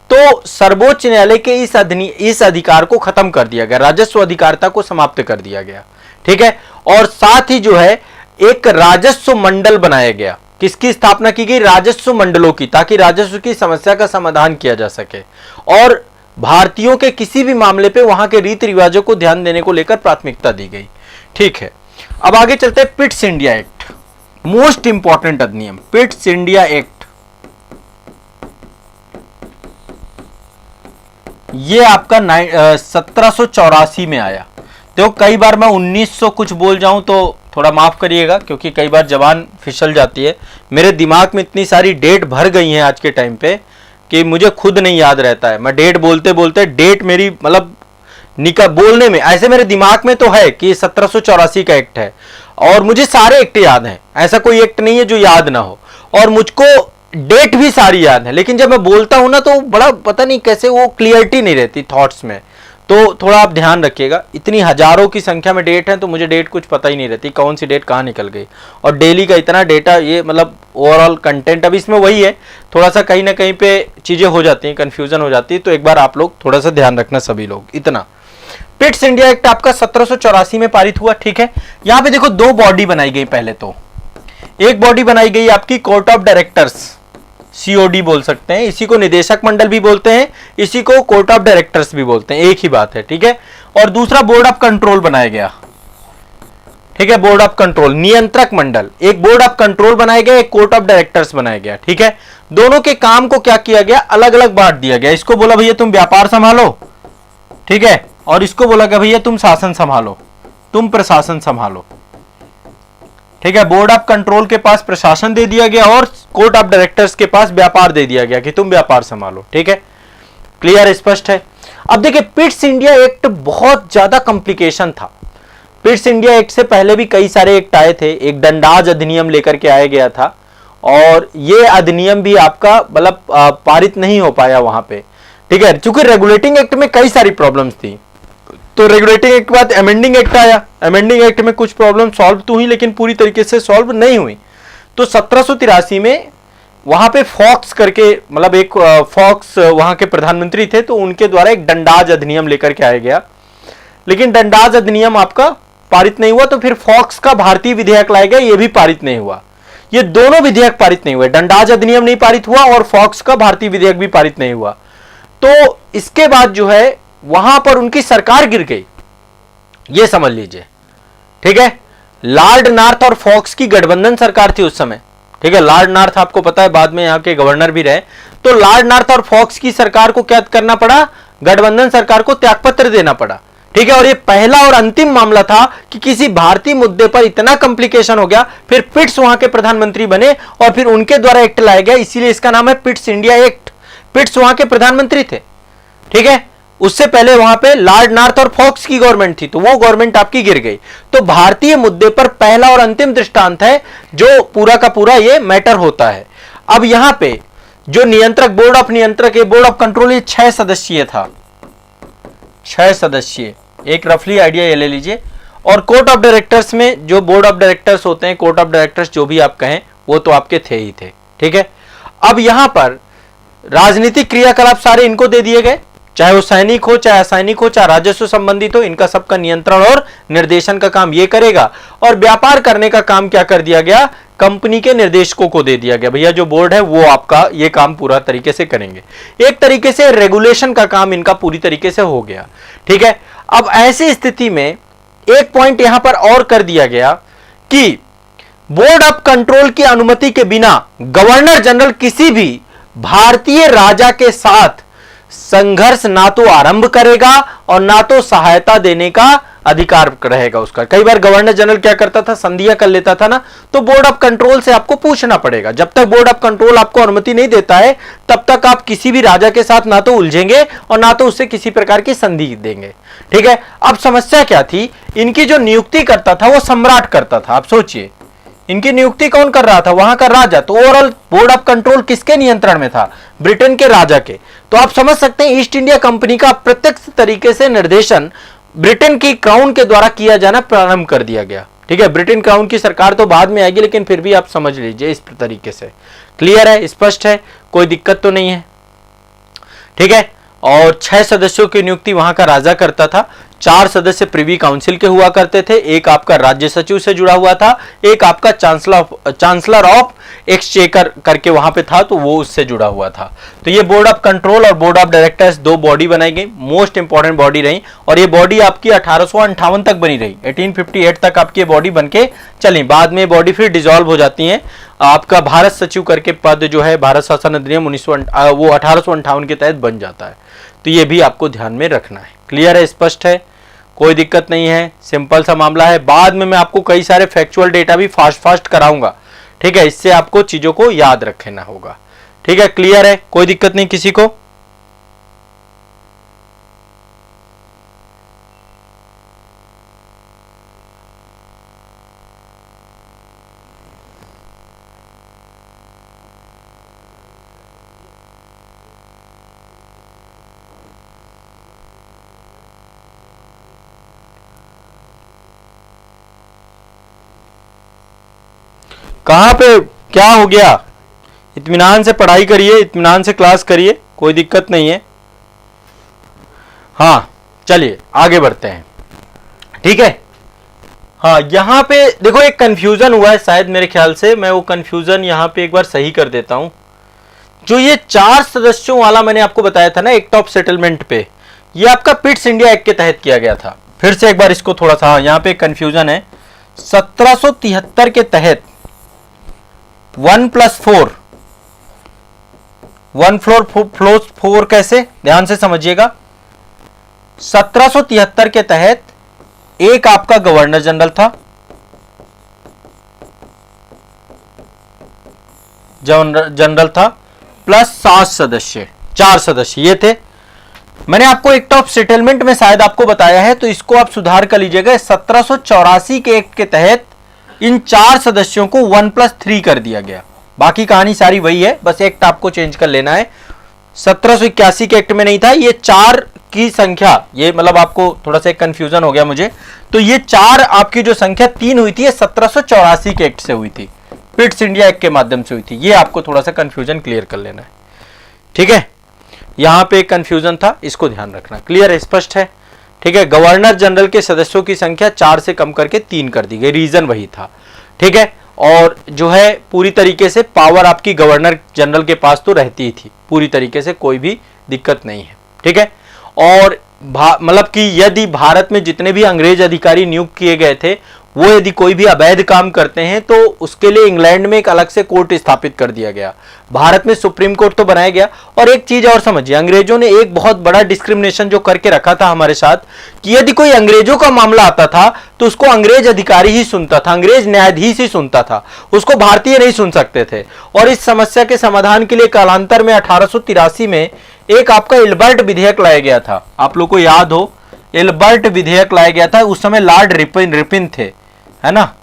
तो सर्वोच्च न्यायालय के इस अधिकार को खत्म कर दिया गया, राजस्व अधिकारता को समाप्त कर दिया गया। ठीक है, और साथ ही जो है एक राजस्व मंडल बनाया गया, किसकी स्थापना की गई, राजस्व मंडलों की, ताकि राजस्व की समस्या का समाधान किया जा सके और भारतीयों के किसी भी मामले पे वहां के रीति रिवाजों को ध्यान देने को लेकर प्राथमिकता दी गई। ठीक है, अब आगे चलते हैं, Pitt's India act, most important अधिनियम, पिट्स इंडिया एक्ट। ये आपका 1784 में आया। तो कई बार मैं 1900 कुछ बोल जाऊं तो थोड़ा माफ करिएगा, क्योंकि कई बार जबान फिसल जाती है, मेरे दिमाग में इतनी सारी डेट भर गई हैं आज के टाइम पे कि मुझे खुद नहीं याद रहता है। मैं डेट बोलते बोलते डेट मेरी मतलब बोलने में ऐसे मेरे दिमाग में तो है कि 1784 का एक्ट है, और मुझे सारे एक्ट याद हैं, ऐसा कोई एक्ट नहीं है जो याद ना हो, और मुझको डेट भी सारी याद है, लेकिन जब मैं बोलता हूं ना तो बड़ा पता नहीं कैसे वो क्लियरिटी नहीं रहती थॉट्स में। तो थोड़ा आप ध्यान रखिएगा, इतनी हजारों की संख्या में डेट है तो मुझे डेट कुछ पता ही नहीं रहती, कौन सी डेट कहाँ निकल गई, और डेली का इतना डेटा, ये मतलब ओवरऑल कंटेंट अब इसमें वही है, थोड़ा सा कहीं ना कहीं पे चीजें हो जाती हैं, कंफ्यूजन हो जाती है, तो एक बार आप लोग थोड़ा सा ध्यान रखना सभी लोग। इतना पिट्स इंडिया एक्ट आपका 1784 में पारित हुआ। ठीक है, यहां पे देखो 2 बॉडी बनाई गई, पहले तो एक बॉडी बनाई गई आपकी कोर्ट ऑफ डायरेक्टर्स, सीओडी बोल सकते हैं, इसी को निदेशक मंडल भी बोलते हैं, इसी को कोर्ट ऑफ डायरेक्टर्स भी बोलते हैं, एक ही बात है। ठीक है, और दूसरा बोर्ड ऑफ कंट्रोल बनाया गया। ठीक है, बोर्ड ऑफ कंट्रोल, नियंत्रक मंडल, एक बोर्ड ऑफ कंट्रोल बनाया गया, एक कोर्ट ऑफ डायरेक्टर्स बनाया गया। ठीक है, दोनों के काम को क्या किया गया, अलग अलग बांट दिया गया। इसको बोला भैया तुम व्यापार संभालो, ठीक है, और इसको बोला गया भैया तुम शासन संभालो, तुम प्रशासन संभालो। ठीक है, बोर्ड ऑफ कंट्रोल के पास प्रशासन दे दिया गया और कोर्ट ऑफ डायरेक्टर्स के पास व्यापार दे दिया गया कि तुम व्यापार संभालो। ठीक है, क्लियर, स्पष्ट है। अब देखिए पिट्स इंडिया एक्ट बहुत ज्यादा कॉम्प्लिकेशन था। पिट्स इंडिया एक्ट से पहले भी कई सारे एक्ट आए थे, एक दंडाज अधिनियम लेकर के आया गया था, और ये अधिनियम भी आपका मतलब पारित नहीं हो पाया वहां पे। ठीक है, चूंकि रेगुलेटिंग एक्ट में कई सारी प्रॉब्लम्स थी, तो रेगुलेटिंग एक्ट के बाद अमेंडिंग एक्ट आया। अमेंडिंग एक्ट में कुछ प्रॉब्लम सॉल्व तो हुई लेकिन पूरी तरीके से सॉल्व नहीं हुई। तो 1783 में वहां पे फॉक्स करके, मतलब एक फॉक्स वहां के प्रधानमंत्री थे, तो उनके द्वारा एक दंडाज अधिनियम लेकर के आया गया। लेकिन दंडाज अधिनियम आपका पारित नहीं हुआ, तो फिर फॉक्स का भारतीय विधेयक लाया गया, यह भी पारित नहीं हुआ। ये दोनों विधेयक पारित नहीं हुए, दंडाज अधिनियम नहीं पारित हुआ और फॉक्स का भारतीय विधेयक भी पारित नहीं हुआ। तो इसके बाद जो है वहां पर उनकी सरकार गिर गई, ये समझ लीजिए, ठीक है। लॉर्ड नॉर्थ और फॉक्स की गठबंधन सरकार थी उस समय, ठीक है। लॉर्ड नॉर्थ आपको पता है बाद में यहाँ के गवर्नर भी रहे। तो लॉर्ड नॉर्थ और फॉक्स की सरकार को क्या करना पड़ा, गठबंधन सरकार को त्यागपत्र देना पड़ा, ठीक है। और ये पहला और अंतिम मामला था कि किसी भारतीय मुद्दे पर इतना कॉम्प्लिकेशन हो गया, फिर पिट्स वहां के प्रधानमंत्री बने और फिर उनके द्वारा एक्ट लाया गया, इसीलिए इसका नाम है पिट्स इंडिया एक्ट। पिट्स वहां के प्रधानमंत्री थे, ठीक है। उससे पहले वहां पे लॉर्ड नॉर्थ और फॉक्स की गवर्नमेंट थी, तो वो गवर्नमेंट आपकी गिर गई। तो भारतीय मुद्दे पर पहला और अंतिम दृष्टांत है जो पूरा का पूरा ये मैटर होता है। अब यहां पे जो नियंत्रक, बोर्ड ऑफ नियंत्रक, ये बोर्ड ऑफ कंट्रोल, ये 6 सदस्यीय था, 6 सदस्यीय, एक रफली आइडिया ये ले लीजिए। और कोर्ट ऑफ डायरेक्टर्स में जो बोर्ड ऑफ डायरेक्टर्स होते हैं, कोर्ट ऑफ डायरेक्टर्स जो भी आप कहें, वो तो आपके थे ही थे, ठीक है। अब यहां पर राजनीतिक क्रियाकलाप सारे इनको दे दिए गए, चाहे वो सैनिक हो, चाहे असैनिक हो, चाहे राजस्व संबंधित हो, इनका सबका नियंत्रण और निर्देशन का काम ये करेगा। और व्यापार करने का काम क्या कर दिया गया, कंपनी के निर्देशकों को दे दिया गया, भैया जो बोर्ड है वो आपका ये काम पूरा तरीके से करेंगे। एक तरीके से रेगुलेशन का काम इनका पूरी तरीके से हो गया, ठीक है। अब ऐसी स्थिति में एक पॉइंट यहां पर और कर दिया गया कि बोर्ड ऑफ कंट्रोल की अनुमति के बिना गवर्नर जनरल किसी भी भारतीय राजा के साथ संघर्ष ना तो आरंभ करेगा और ना तो सहायता देने का अधिकार रहेगा उसका। कई बार गवर्नर जनरल क्या करता था, संधियां कर लेता था ना, तो बोर्ड ऑफ कंट्रोल से आपको पूछना पड़ेगा। जब तक बोर्ड ऑफ कंट्रोल आपको अनुमति नहीं देता है तब तक आप किसी भी राजा के साथ ना तो उलझेंगे और ना तो उससे किसी प्रकार की संधि देंगे, ठीक है। अब समस्या क्या थी, इनकी जो नियुक्ति करता था वो सम्राट करता था। आप सोचिए इनकी नियुक्ति कौन कर रहा था, वहां का राजा। तो ओवरऑल बोर्ड ऑफ कंट्रोल किसके नियंत्रण में था, ब्रिटेन के राजा के। तो आप समझ सकते हैं ईस्ट इंडिया कंपनी का प्रत्यक्ष तरीके से निर्देशन ब्रिटेन की क्राउन के द्वारा किया जाना प्रारंभ कर दिया गया, ठीक है। ब्रिटेन क्राउन की सरकार तो बाद में आएगी, लेकिन फिर भी आप समझ लीजिए इस तरीके से। क्लियर है, स्पष्ट है, कोई दिक्कत तो नहीं है, ठीक है। और 6 सदस्यों की नियुक्ति वहां का राजा करता था। 4 सदस्य प्रिवी काउंसिल के हुआ करते थे, एक आपका राज्य सचिव से जुड़ा हुआ था, एक आपका चांसलर ऑफ एक्सचेकर करके वहां पे था, तो वो उससे जुड़ा हुआ था। तो ये बोर्ड ऑफ कंट्रोल और बोर्ड ऑफ डायरेक्टर्स 2 बॉडी बनाई गई, मोस्ट इंपॉर्टेंट बॉडी रही। और ये बॉडी आपकी 1858 तक बनी रही, 1858 तक आपकी बॉडी बनके चली। बाद में बॉडी फिर डिसॉल्व हो जाती है। आपका भारत सचिव करके पद जो है भारत शासन अधिनियम 1858 के तहत बन जाता है। तो ये भी आपको ध्यान में रखना है। क्लियर है, स्पष्ट है, कोई दिक्कत नहीं है, सिंपल सा मामला है। बाद में मैं आपको कई सारे फैक्चुअल डेटा भी फास्ट कराऊंगा, ठीक है। इससे आपको चीजों को याद रखना होगा, ठीक है। क्लियर है, कोई दिक्कत नहीं किसी को। कहां पे क्या हो गया, इत्मीनान से पढ़ाई करिए, इत्मीनान से क्लास करिए, कोई दिक्कत नहीं है। हाँ चलिए आगे बढ़ते हैं, ठीक है। हाँ यहां पे देखो एक कंफ्यूजन हुआ है शायद, मेरे ख्याल से मैं वो कंफ्यूजन यहां पे एक बार सही कर देता हूं। जो ये 4 सदस्यों वाला मैंने आपको बताया था ना एक्ट ऑफ सेटलमेंट पे, ये आपका पिट्स इंडिया एक्ट के तहत किया गया था। फिर से एक बार इसको थोड़ा सा, यहां पे कंफ्यूजन है। 1773 के तहत 1+4, 1+4 कैसे, ध्यान से समझिएगा। 1773 के तहत एक आपका गवर्नर जनरल था, जनरल था, प्लस 7 सदस्य, 4 सदस्य ये थे। मैंने आपको एक्ट ऑफ सेटलमेंट में शायद आपको बताया है, तो इसको आप सुधार कर लीजिएगा। 1784 के एक्ट के तहत इन 4 सदस्यों को 1+3 कर दिया गया। बाकी कहानी सारी वही है, बस एक्ट आपको चेंज कर लेना है। 1781 के एक्ट में नहीं था, ये 4 की संख्या, ये मतलब आपको थोड़ा सा कंफ्यूजन हो गया मुझे, तो ये 4 आपकी जो संख्या 3 हुई थी ये 1784 के एक्ट से हुई थी, पिट्स इंडिया एक्ट के माध्यम से हुई थी। ये आपको थोड़ा सा कंफ्यूजन क्लियर कर लेना है, ठीक है। यहां पे एक कंफ्यूजन था, इसको ध्यान रखना। क्लियर है, स्पष्ट है, ठीक है। गवर्नर जनरल के सदस्यों की संख्या 4 से कम करके 3 कर दी गई, रीजन वही था, ठीक है। और जो है पूरी तरीके से पावर आपकी गवर्नर जनरल के पास तो रहती ही थी, पूरी तरीके से कोई भी दिक्कत नहीं है, ठीक है। और मतलब कि यदि भारत में जितने भी अंग्रेज अधिकारी नियुक्त किए गए थे वो यदि कोई भी अवैध काम करते हैं तो उसके लिए इंग्लैंड में एक अलग से कोर्ट स्थापित कर दिया गया, भारत में सुप्रीम कोर्ट तो बनाया गया। और एक चीज और समझिए, अंग्रेजों ने एक बहुत बड़ा डिस्क्रिमिनेशन जो करके रखा था हमारे साथ, कि यदि कोई अंग्रेजों का मामला आता था तो उसको अंग्रेज अधिकारी ही सुनता था, अंग्रेज न्यायाधीश ही सुनता था, उसको भारतीय नहीं सुन सकते थे। और इस समस्या के समाधान के लिए कालांतर में 1883 में एक आपका इल्बर्ट विधेयक लाया गया था, आप लोग को याद हो, इल्बर्ट विधेयक लाया गया था। उस समय लॉर्ड रिपन थे, है ना,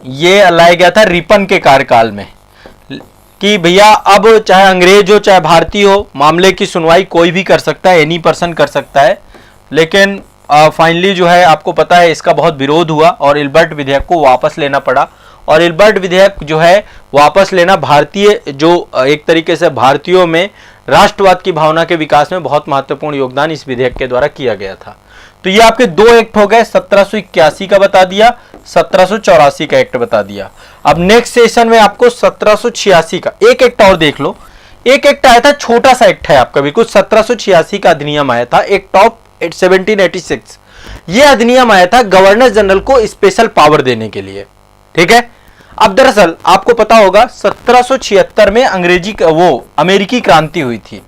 ये लाया गया था रिपन के कार्यकाल में, कि भैया अब चाहे अंग्रेज हो चाहे भारतीय हो, मामले की सुनवाई कोई भी कर सकता है, एनी पर्सन कर सकता है। लेकिन फाइनली जो है आपको पता है इसका बहुत विरोध हुआ और इल्बर्ट विधेयक को वापस लेना पड़ा। और इल्बर्ट विधेयक जो है वापस लेना भारतीय, जो एक तरीके से भारतीयों में राष्ट्रवाद की भावना के विकास में बहुत महत्वपूर्ण योगदान इस विधेयक के द्वारा किया गया था। तो ये आपके 2 एक्ट हो गए, 1781 का बता दिया, 1784 का एक्ट बता दिया। अब नेक्स्ट सेशन में आपको 1786 का एक एक्ट और देख लो। एक एक्ट आया था, छोटा सा एक्ट है आपका बिल्कुल, 1786 का अधिनियम आया था, एक्ट ऑफ 1786। ये अधिनियम आया था गवर्नर जनरल को स्पेशल पावर देने के लिए, ठीक है। अब दरअसल आपको पता होगा 1776 में अमेरिकी क्रांति हुई थी,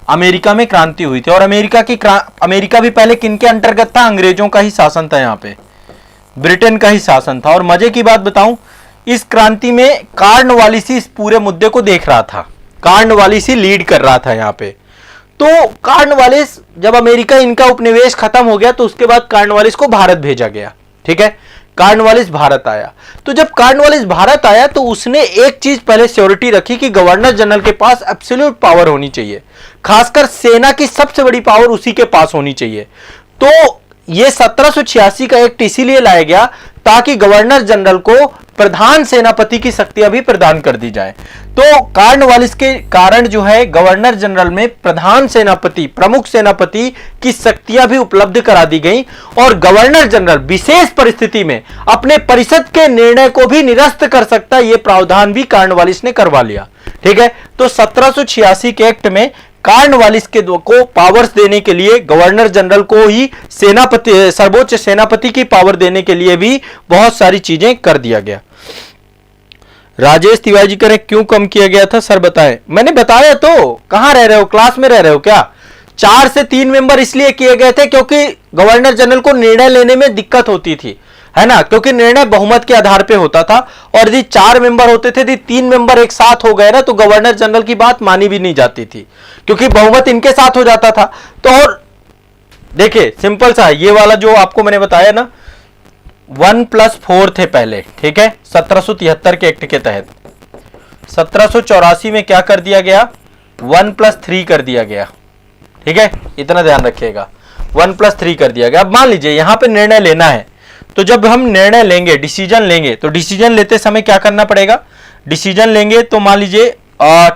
अमेरिका में क्रांति हुई थी। और अमेरिका भी पहले किनके अंतर्गत था, अंग्रेजों का ही शासन था, यहाँ पे ब्रिटेन का ही शासन था। और मजे की बात बताऊं, इस क्रांति में कॉर्नवालिस इस पूरे मुद्दे को देख रहा था, कॉर्नवालिस लीड कर रहा था यहाँ पे। तो कॉर्नवालिस, जब अमेरिका इनका उपनिवेश खत्म हो गया तो उसके बाद कॉर्नवालिस को भारत भेजा गया, ठीक है। कॉर्नवालिस भारत आया, तो जब कॉर्नवालिस भारत आया तो उसने एक चीज पहले श्योरिटी रखी कि गवर्नर जनरल के पास एब्सोल्यूट पावर होनी चाहिए, खासकर सेना की सबसे बड़ी पावर उसी के पास होनी चाहिए। तो ये 1786 का एक्ट इसीलिए लाया गया ताकि गवर्नर जनरल को प्रधान सेनापति की शक्तियां भी प्रदान कर दी जाए। तो कॉर्नवालिस के कारण जो है गवर्नर जनरल में प्रधान सेनापति, प्रमुख सेनापति की शक्तियां भी उपलब्ध करा दी गई और गवर्नर जनरल विशेष परिस्थिति में अपने परिषद के निर्णय को भी निरस्त कर सकता है, यह प्रावधान भी कॉर्नवालिस ने करवा लिया, ठीक है। तो 1786 के एक्ट में कॉर्नवालिस को पावर्स देने के लिए, गवर्नर जनरल को ही सेनापति, सर्वोच्च सेनापति की पावर देने के लिए भी बहुत सारी चीजें कर दिया गया। राजेश तिवारी जी कह रहे क्यों कम किया गया था, सर बताएं। मैंने बताया तो, कहां रह रहे हो, क्लास में रह रहे हो क्या। 4 से 3 मेंबर इसलिए किए गए थे क्योंकि गवर्नर जनरल को निर्णय लेने में दिक्कत होती थी, है ना, क्योंकि निर्णय बहुमत के आधार पे होता था। और यदि 4 मेंबर होते थे, यदि 3 मेंबर एक साथ हो गए ना तो गवर्नर जनरल की बात मानी भी नहीं जाती थी क्योंकि बहुमत इनके साथ हो जाता था। तो और देखिए सिंपल सा, ये वाला जो आपको मैंने बताया ना, 1+4 थे पहले, ठीक है, 1773 के एक्ट के तहत। 1784 में क्या कर दिया गया, 1+3 कर दिया गया, ठीक है, इतना ध्यान रखिएगा, 1+3 कर दिया गया। अब मान लीजिए यहां पे निर्णय लेना है, तो जब हम निर्णय लेंगे, डिसीजन लेंगे, तो डिसीजन लेते समय क्या करना पड़ेगा, डिसीजन लेंगे तो मान लीजिए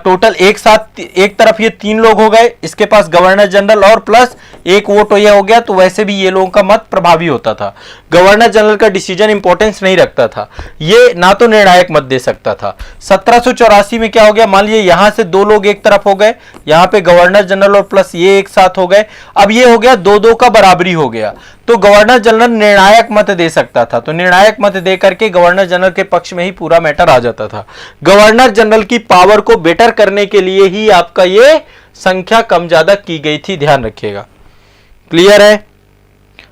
टोटल एक साथ, एक तरफ ये 3 लोग हो गए, इसके पास गवर्नर जनरल और प्लस एक वोट ये हो गया, तो वैसे भी ये लोगों का मत प्रभावी होता था। गवर्नर जनरल का डिसीजन इंपॉर्टेंस नहीं रखता था, ये ना तो निर्णायक मत दे सकता था। 1784 में क्या हो गया, मान लीजिए यहां से 2 लोग एक तरफ हो गए, यहां पे गवर्नर जनरल और प्लस ये एक साथ हो गए, अब ये हो गया 2-2 का बराबरी हो गया, तो गवर्नर जनरल निर्णायक मत दे सकता था। तो निर्णायक मत दे करके गवर्नर जनरल के पक्ष में ही पूरा मैटर आ जाता था। गवर्नर जनरल की पावर को बेटर करने के लिए ही आपका ये संख्या कम ज्यादा की गई थी, ध्यान रखिएगा। क्लियर है,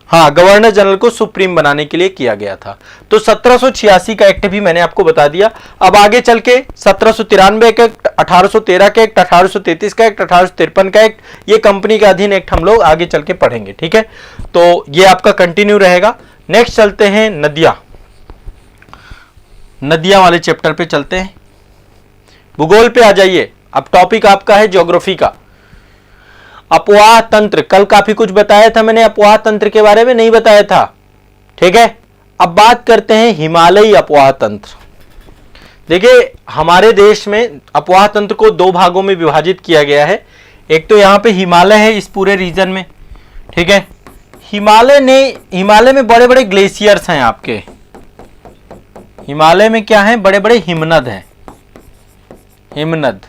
हाँ, गवर्नर जनरल को सुप्रीम बनाने के लिए किया गया था। तो 1786 का एक्ट भी मैंने आपको बता दिया। अब आगे चल के 1793 का एक्ट, 1813 का एक्ट, 1833 का एक्ट, 1853 का एक्ट, ये कंपनी के अधीन एक्ट हम लोग आगे चल के पढ़ेंगे, ठीक है। तो ये आपका कंटिन्यू रहेगा। नेक्स्ट चलते हैं नदियां, नदियां वाले चैप्टर पे चलते हैं। भूगोल पे आ जाइए, अब टॉपिक आपका है ज्योग्राफी का। अपवाह तंत्र, कल काफी कुछ बताया था मैंने, अपवाह तंत्र के बारे में नहीं बताया था, ठीक है। अब बात करते हैं हिमालयी अपवाह तंत्र। देखिए हमारे देश में अपवाह तंत्र को दो भागों में विभाजित किया गया है। एक तो यहां पे हिमालय है इस पूरे रीजन में, ठीक है। हिमालय में बड़े बड़े ग्लेशियर्स हैं आपके, हिमालय में क्या है, बड़े बड़े हिमनद हैं, हिमनद,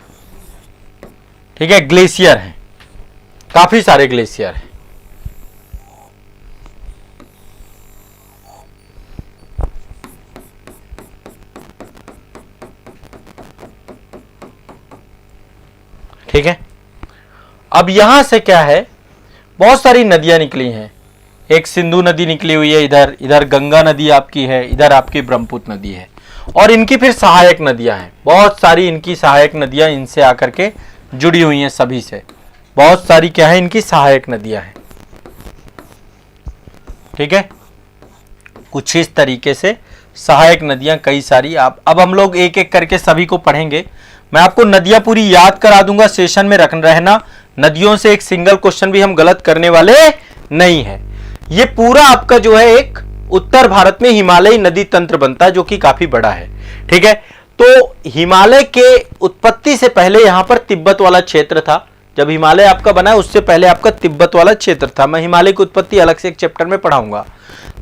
ठीक है, ग्लेशियर हैं, काफी सारे ग्लेशियर हैं। ठीक है। अब यहां से क्या है, बहुत सारी नदियां निकली हैं। एक सिंधु नदी निकली हुई है, इधर गंगा नदी आपकी है, इधर आपकी ब्रह्मपुत्र नदी है, और इनकी फिर सहायक नदियां हैं, बहुत सारी इनकी सहायक नदियां इनसे आकर के जुड़ी हुई हैं, सभी से बहुत सारी क्या है इनकी सहायक नदियां हैं, ठीक है। कुछ इस तरीके से सहायक नदियां कई सारी, आप अब हम लोग एक एक करके सभी को पढ़ेंगे। मैं आपको नदियां पूरी याद करा दूंगा, सेशन में रहना, नदियों से एक सिंगल क्वेश्चन भी हम गलत करने वाले नहीं है। ये पूरा आपका जो है एक उत्तर भारत में हिमालयी नदी तंत्र बनता है, जो कि काफी बड़ा है, ठीक है। तो हिमालय के उत्पत्ति से पहले यहां पर तिब्बत वाला क्षेत्र था। जब हिमालय आपका बना उससे पहले आपका तिब्बत वाला क्षेत्र था। मैं हिमालय की उत्पत्ति अलग से एक चैप्टर में पढ़ाऊंगा।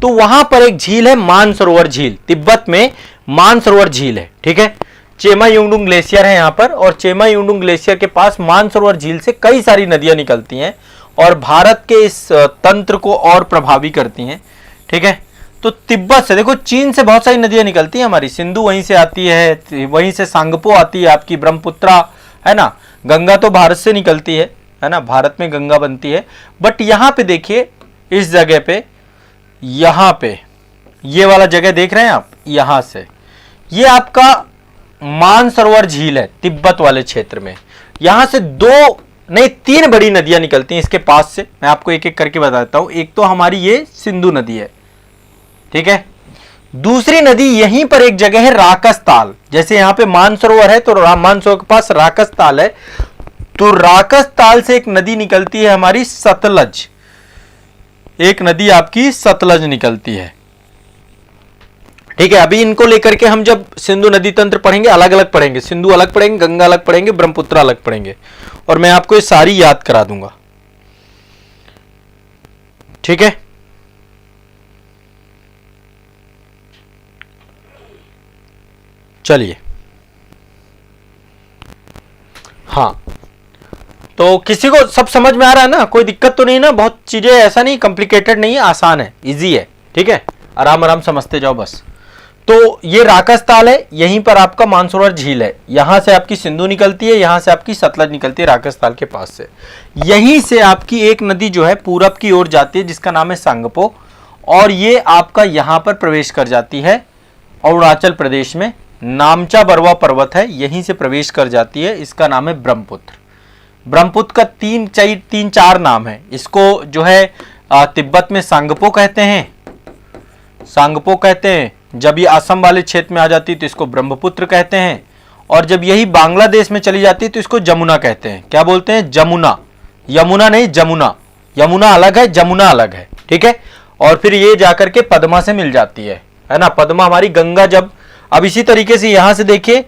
तो वहां पर एक झील है मानसरोवर झील, तिब्बत में मानसरोवर झील है, ठीक है। चेमा युंगडुंग ग्लेशियर है यहाँ पर, और चेमा युंगडुंग ग्लेशियर के पास मानसरोवर झील से कई सारी नदियां निकलती हैं और भारत के इस तंत्र को और प्रभावी करती हैं, ठीक है। तो तिब्बत से देखो, चीन से बहुत सारी नदियां निकलती हैं हमारी, सिंधु वहीं से आती है, वहीं से सांगपो आती है आपकी, ब्रह्मपुत्रा है ना, गंगा तो भारत से निकलती है ना, भारत में गंगा बनती है। बट यहां पे देखिए, इस जगह पे, यहां पे ये वाला जगह देख रहे हैं आप, यहां से ये आपका मानसरोवर झील है तिब्बत वाले क्षेत्र में। यहां से दो नहीं तीन बड़ी नदियां निकलती हैं इसके पास से, मैं आपको एक एक करके बताता हूं। एक तो हमारी ये सिंधु नदी है, ठीक है। दूसरी नदी यहीं पर एक जगह है राकसताल, जैसे यहां पे मानसरोवर है तो मानसरोवर के पास राकसताल है, तो राकसताल से एक नदी निकलती है हमारी सतलज, एक नदी आपकी सतलज निकलती है, ठीक है। अभी इनको लेकर के हम जब सिंधु नदी तंत्र पढ़ेंगे अलग अलग पढ़ेंगे, सिंधु अलग पढ़ेंगे, गंगा अलग पढ़ेंगे, ब्रह्मपुत्र अलग पढ़ेंगे, और मैं आपको ये सारी याद करा दूंगा, ठीक है। चलिए, हाँ, तो किसी को सब समझ में आ रहा है ना, कोई दिक्कत तो नहीं ना, बहुत चीजें ऐसा नहीं कॉम्प्लिकेटेड नहीं है, आसान है, इजी है, ठीक है, आराम आराम समझते जाओ बस। तो ये राकसताल है, यहीं पर आपका मानसरोवर झील है, यहां से आपकी सिंधु निकलती है, यहां से आपकी सतलज निकलती है राकसताल के पास से। यहीं से आपकी एक नदी जो है पूरब की ओर जाती है जिसका नाम है सांगपो, और ये आपका यहां पर प्रवेश कर जाती है अरुणाचल प्रदेश में, नामचा बरवा पर्वत है, यहीं से प्रवेश कर जाती है, इसका नाम है ब्रह्मपुत्र। ब्रह्मपुत्र का तीन चार नाम है, इसको जो है तिब्बत में सांगपो कहते हैं, सांगपो कहते हैं, जब ये असम वाले क्षेत्र में आ जाती है तो इसको ब्रह्मपुत्र कहते हैं, और जब यही बांग्लादेश में चली जाती है तो इसको जमुना कहते हैं। क्या बोलते हैं? जमुना, यमुना नहीं जमुना, यमुना अलग है, जमुना अलग है, ठीक है। और फिर ये जाकर के पद्मा से मिल जाती है ना, पद्मा हमारी गंगा जब, अब इसी तरीके से यहां से देखिए,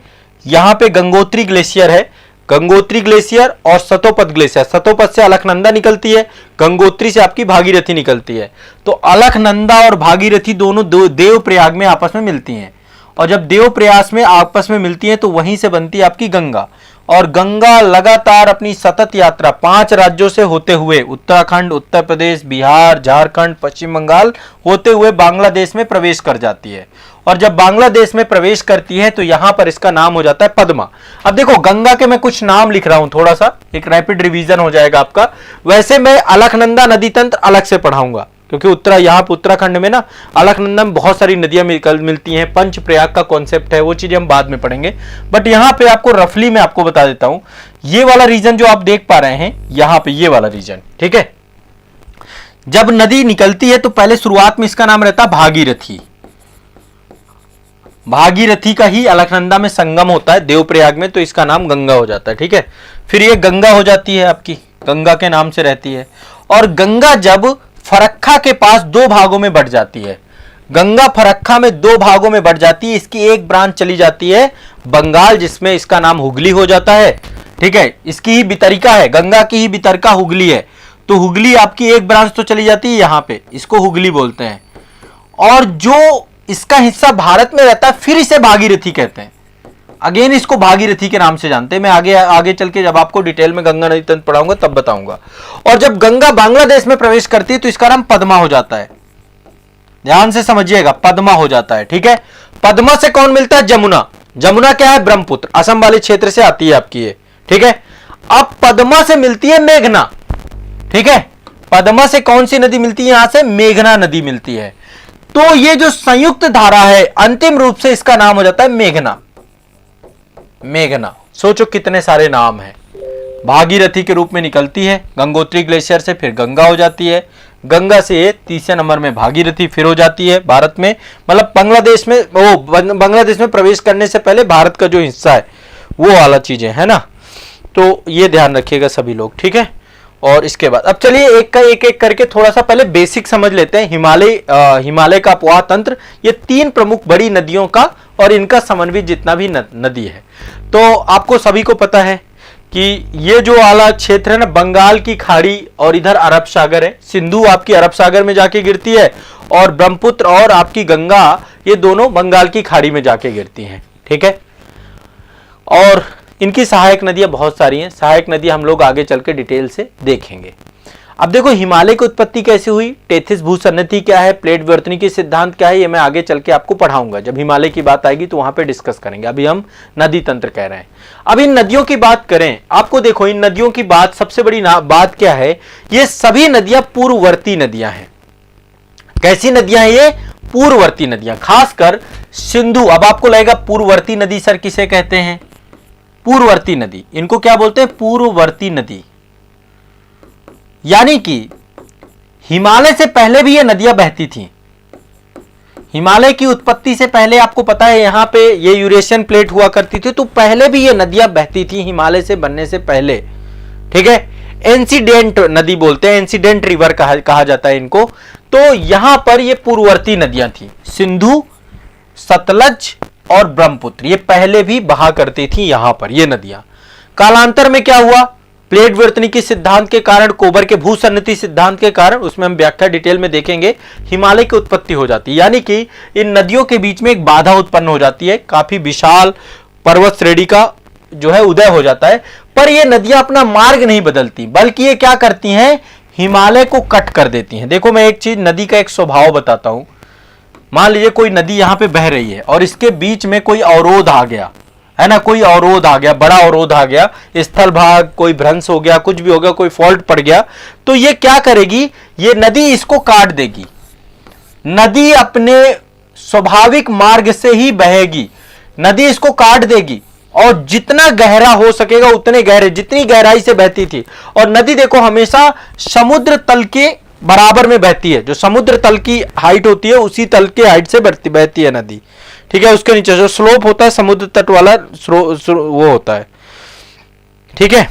यहां पे गंगोत्री ग्लेशियर है, गंगोत्री ग्लेशियर और सतोपत ग्लेशियर, सतोपत से अलकनंदा निकलती है, गंगोत्री से आपकी भागीरथी निकलती है। तो अलकनंदा और भागीरथी दोनों देवप्रयाग में आपस में मिलती हैं, और जब देवप्रयाग में आपस में मिलती हैं तो वहीं से बनती है आपकी गंगा। और गंगा लगातार अपनी सतत यात्रा 5 राज्यों से होते हुए, उत्तराखंड, उत्तर प्रदेश, बिहार, झारखंड, पश्चिम बंगाल होते हुए बांग्लादेश में प्रवेश कर जाती है। और जब बांग्लादेश में प्रवेश करती है तो यहां पर इसका नाम हो जाता है पद्मा। अब देखो, गंगा के मैं कुछ नाम लिख रहा हूं, थोड़ा सा एक रैपिड रिवीजन हो जाएगा आपका। वैसे मैं अलकनंदा नदी तंत्र अलग से पढ़ाऊंगा, क्योंकि यहां पर उत्तराखंड में ना अलकनंदा में बहुत सारी नदियां मिलती हैं, पंच प्रयाग का कॉन्सेप्ट है, वो चीजें हम बाद में पढ़ेंगे। बट यहां पे आपको रफली मैं आपको बता देता हूं, ये वाला रीजन जो आप देख पा रहे हैं यहां पे, ये वाला रीजन, ठीक है। जब नदी निकलती है तो पहले शुरुआत में इसका नाम रहता है भागीरथी, भागीरथी का ही अलकनंदा में संगम होता है देवप्रयाग में, तो इसका नाम गंगा हो जाता है, ठीक है। फिर ये गंगा हो जाती है आपकी, गंगा के नाम से रहती है। और गंगा जब फरक्का के पास दो भागों में बट जाती है, गंगा फरक्का में दो भागों में बट जाती है, इसकी एक ब्रांच चली जाती है बंगाल, जिसमें इसका नाम हुगली हो जाता है। ठीक है, इसकी ही वितरिका है, गंगा की ही वितरिका हुगली है, तो हुगली आपकी एक ब्रांच तो चली जाती है यहां पे, इसको हुगली बोलते हैं। और जो इसका हिस्सा भारत में रहता है फिर इसे भागीरथी कहते हैं। अगेन इसको भागीरथी के नाम से जानते हैं। मैं आगे चल के जब आपको डिटेल में गंगा नदी तंत्र पढ़ाऊंगा तब बताऊंगा। और जब गंगा बांग्लादेश में प्रवेश करती है तो इसका नाम पद्मा हो जाता है। ध्यान से समझिएगा, पद्मा हो जाता है। ठीक है, पद्मा से कौन मिलता है? जमुना। जमुना क्या है? ब्रह्मपुत्र, असम वाले क्षेत्र से आती है आपकी ये। ठीक है, अब पद्मा से मिलती है मेघना। ठीक है, पद्मा से कौन सी नदी मिलती है? यहां से मेघना नदी मिलती है। तो ये जो संयुक्त धारा है अंतिम रूप से इसका नाम हो जाता है मेघना। मेघना, सोचो कितने सारे नाम हैं। भागीरथी के रूप में निकलती है गंगोत्री ग्लेशियर से, फिर गंगा हो जाती है, गंगा से तीसरे नंबर में भागीरथी फिर हो जाती है भारत में, मतलब बांग्लादेश में, बांग्लादेश में प्रवेश करने से पहले भारत का जो हिस्सा है वो वाला चीजें है ना। तो ये ध्यान रखिएगा सभी लोग। ठीक है, और इसके बाद अब चलिए एक एक करके थोड़ा सा पहले बेसिक समझ लेते हैं। हिमालय का अपवाह तंत्र, ये तीन प्रमुख बड़ी नदियों का और इनका समन्वित जितना भी नदी है। तो आपको सभी को पता है कि ये जो वाला क्षेत्र है ना, बंगाल की खाड़ी और इधर अरब सागर है। सिंधु आपकी अरब सागर में जाके गिरती है और ब्रह्मपुत्र और आपकी गंगा ये दोनों बंगाल की खाड़ी में जाके गिरती हैं। ठीक है, और इनकी सहायक नदियां बहुत सारी हैं। सहायक नदी हम लोग आगे चल के डिटेल से देखेंगे। अब देखो हिमालय की उत्पत्ति कैसे हुई, टेथिस भूसन्नति क्या है, प्लेट विवर्तनी की सिद्धांत क्या है, ये मैं आगे चल के आपको पढ़ाऊंगा। जब हिमालय की बात आएगी तो वहां पे डिस्कस करेंगे। अभी हम नदी तंत्र कह रहे हैं। अब इन नदियों की बात करें, आपको देखो इन नदियों की बात, सबसे बड़ी बात क्या है, ये सभी नदियां पूर्ववर्ती नदियां हैं। कैसी नदियां हैं ये? पूर्ववर्ती नदियां। खासकर सिंधु, अब आपको लगेगा पूर्ववर्ती नदी सर किसे कहते हैं? पूर्ववर्ती नदी, इनको क्या बोलते हैं? पूर्ववर्ती नदी। यानी कि हिमालय से पहले भी ये नदियां बहती थीं। हिमालय की उत्पत्ति से पहले आपको पता है यहां पे ये यूरेशियन प्लेट हुआ करती थी, तो पहले भी ये नदियां बहती थी हिमालय से बनने से पहले। ठीक है, एंसीडेंट नदी बोलते हैं, एंसीडेंट रिवर कहा जाता है इनको। तो यहां पर ये पूर्ववर्ती नदियां थी, सिंधु, सतलज और ब्रह्मपुत्र, ये पहले भी बहा करती थी यहां पर ये नदियां। कालांतर में क्या हुआ? प्लेट विवर्तनी के सिद्धांत के कारण, कोबर के भूसन्नति सिद्धांत के कारण, उसमें हम व्याख्या डिटेल में देखेंगे, हिमालय की उत्पत्ति हो जाती है। यानी कि इन नदियों के बीच में एक बाधा उत्पन्न हो जाती है, काफी विशाल पर्वत श्रेणी का जो है उदय हो जाता है। पर ये नदियां अपना मार्ग नहीं बदलती, बल्कि ये क्या करती हैं? हिमालय को कट कर देती हैं। देखो मैं एक चीज, नदी का एक स्वभाव बताता हूं। मान लीजिए कोई नदी यहां पे बह रही है और इसके बीच में कोई अवरोध आ गया, है ना, कोई अवरोध आ गया, बड़ा अवरोध आ गया, स्थल भाग, कोई भ्रंश हो गया, कुछ भी हो गया, कोई फॉल्ट पड़ गया, तो ये क्या करेगी? ये नदी इसको काट देगी। नदी अपने स्वाभाविक मार्ग से ही बहेगी, नदी इसको काट देगी और जितना गहरा हो सकेगा उतने गहरे, जितनी गहराई से बहती थी। और नदी देखो हमेशा समुद्र तल के बराबर में बहती है, जो समुद्र तल की हाइट होती है उसी तल के हाइट से बहती है नदी। ठीक है, उसके नीचे जो स्लोप होता है समुद्र तट वाला वो होता है। ठीक है,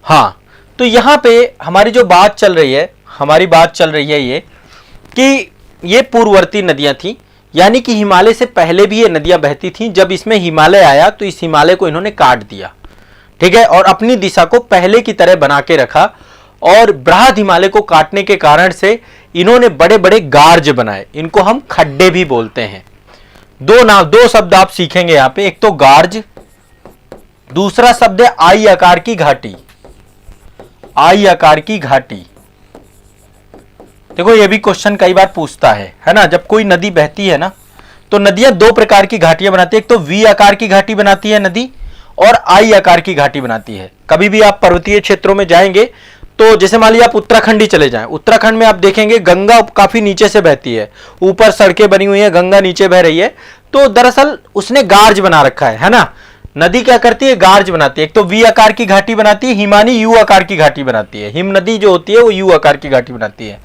हाँ, तो यहां पे हमारी जो बात चल रही है, हमारी बात चल रही है ये कि ये पूर्ववर्ती नदियां थी, यानी कि हिमालय से पहले भी ये नदियां बहती थीं। जब इसमें हिमालय आया तो इस हिमालय को इन्होंने काट दिया। ठीक है, और अपनी दिशा को पहले की तरह बना के रखा। और बृहद हिमालय को काटने के कारण से इन्होंने बड़े बड़े गार्ज बनाए, इनको हम खड्डे भी बोलते हैं। दो शब्द आप सीखेंगे यहां पे, एक तो गार्ज, दूसरा शब्द है आई आकार की घाटी। आई आकार की घाटी, देखो ये भी क्वेश्चन कई बार पूछता है ना। जब कोई नदी बहती है ना तो नदियां दो प्रकार की घाटियां बनाती है, एक तो वी आकार की घाटी बनाती है नदी और आई आकार की घाटी बनाती है। कभी भी आप पर्वतीय क्षेत्रों में जाएंगे तो जैसे मान लीजिए आप उत्तराखंड ही चले जाएं, उत्तराखंड में आप देखेंगे गंगा काफी नीचे से बहती है, ऊपर सड़कें बनी हुई है, गंगा नीचे बह रही है। तो दरअसल उसने गार्ज बना रखा है ना। नदी क्या करती है? गार्ज बनाती है। एक तो वी आकार की घाटी बनाती है, हिमानी यू आकार की घाटी बनाती है। हिम नदी जो होती है वो यू आकार की घाटी बनाती है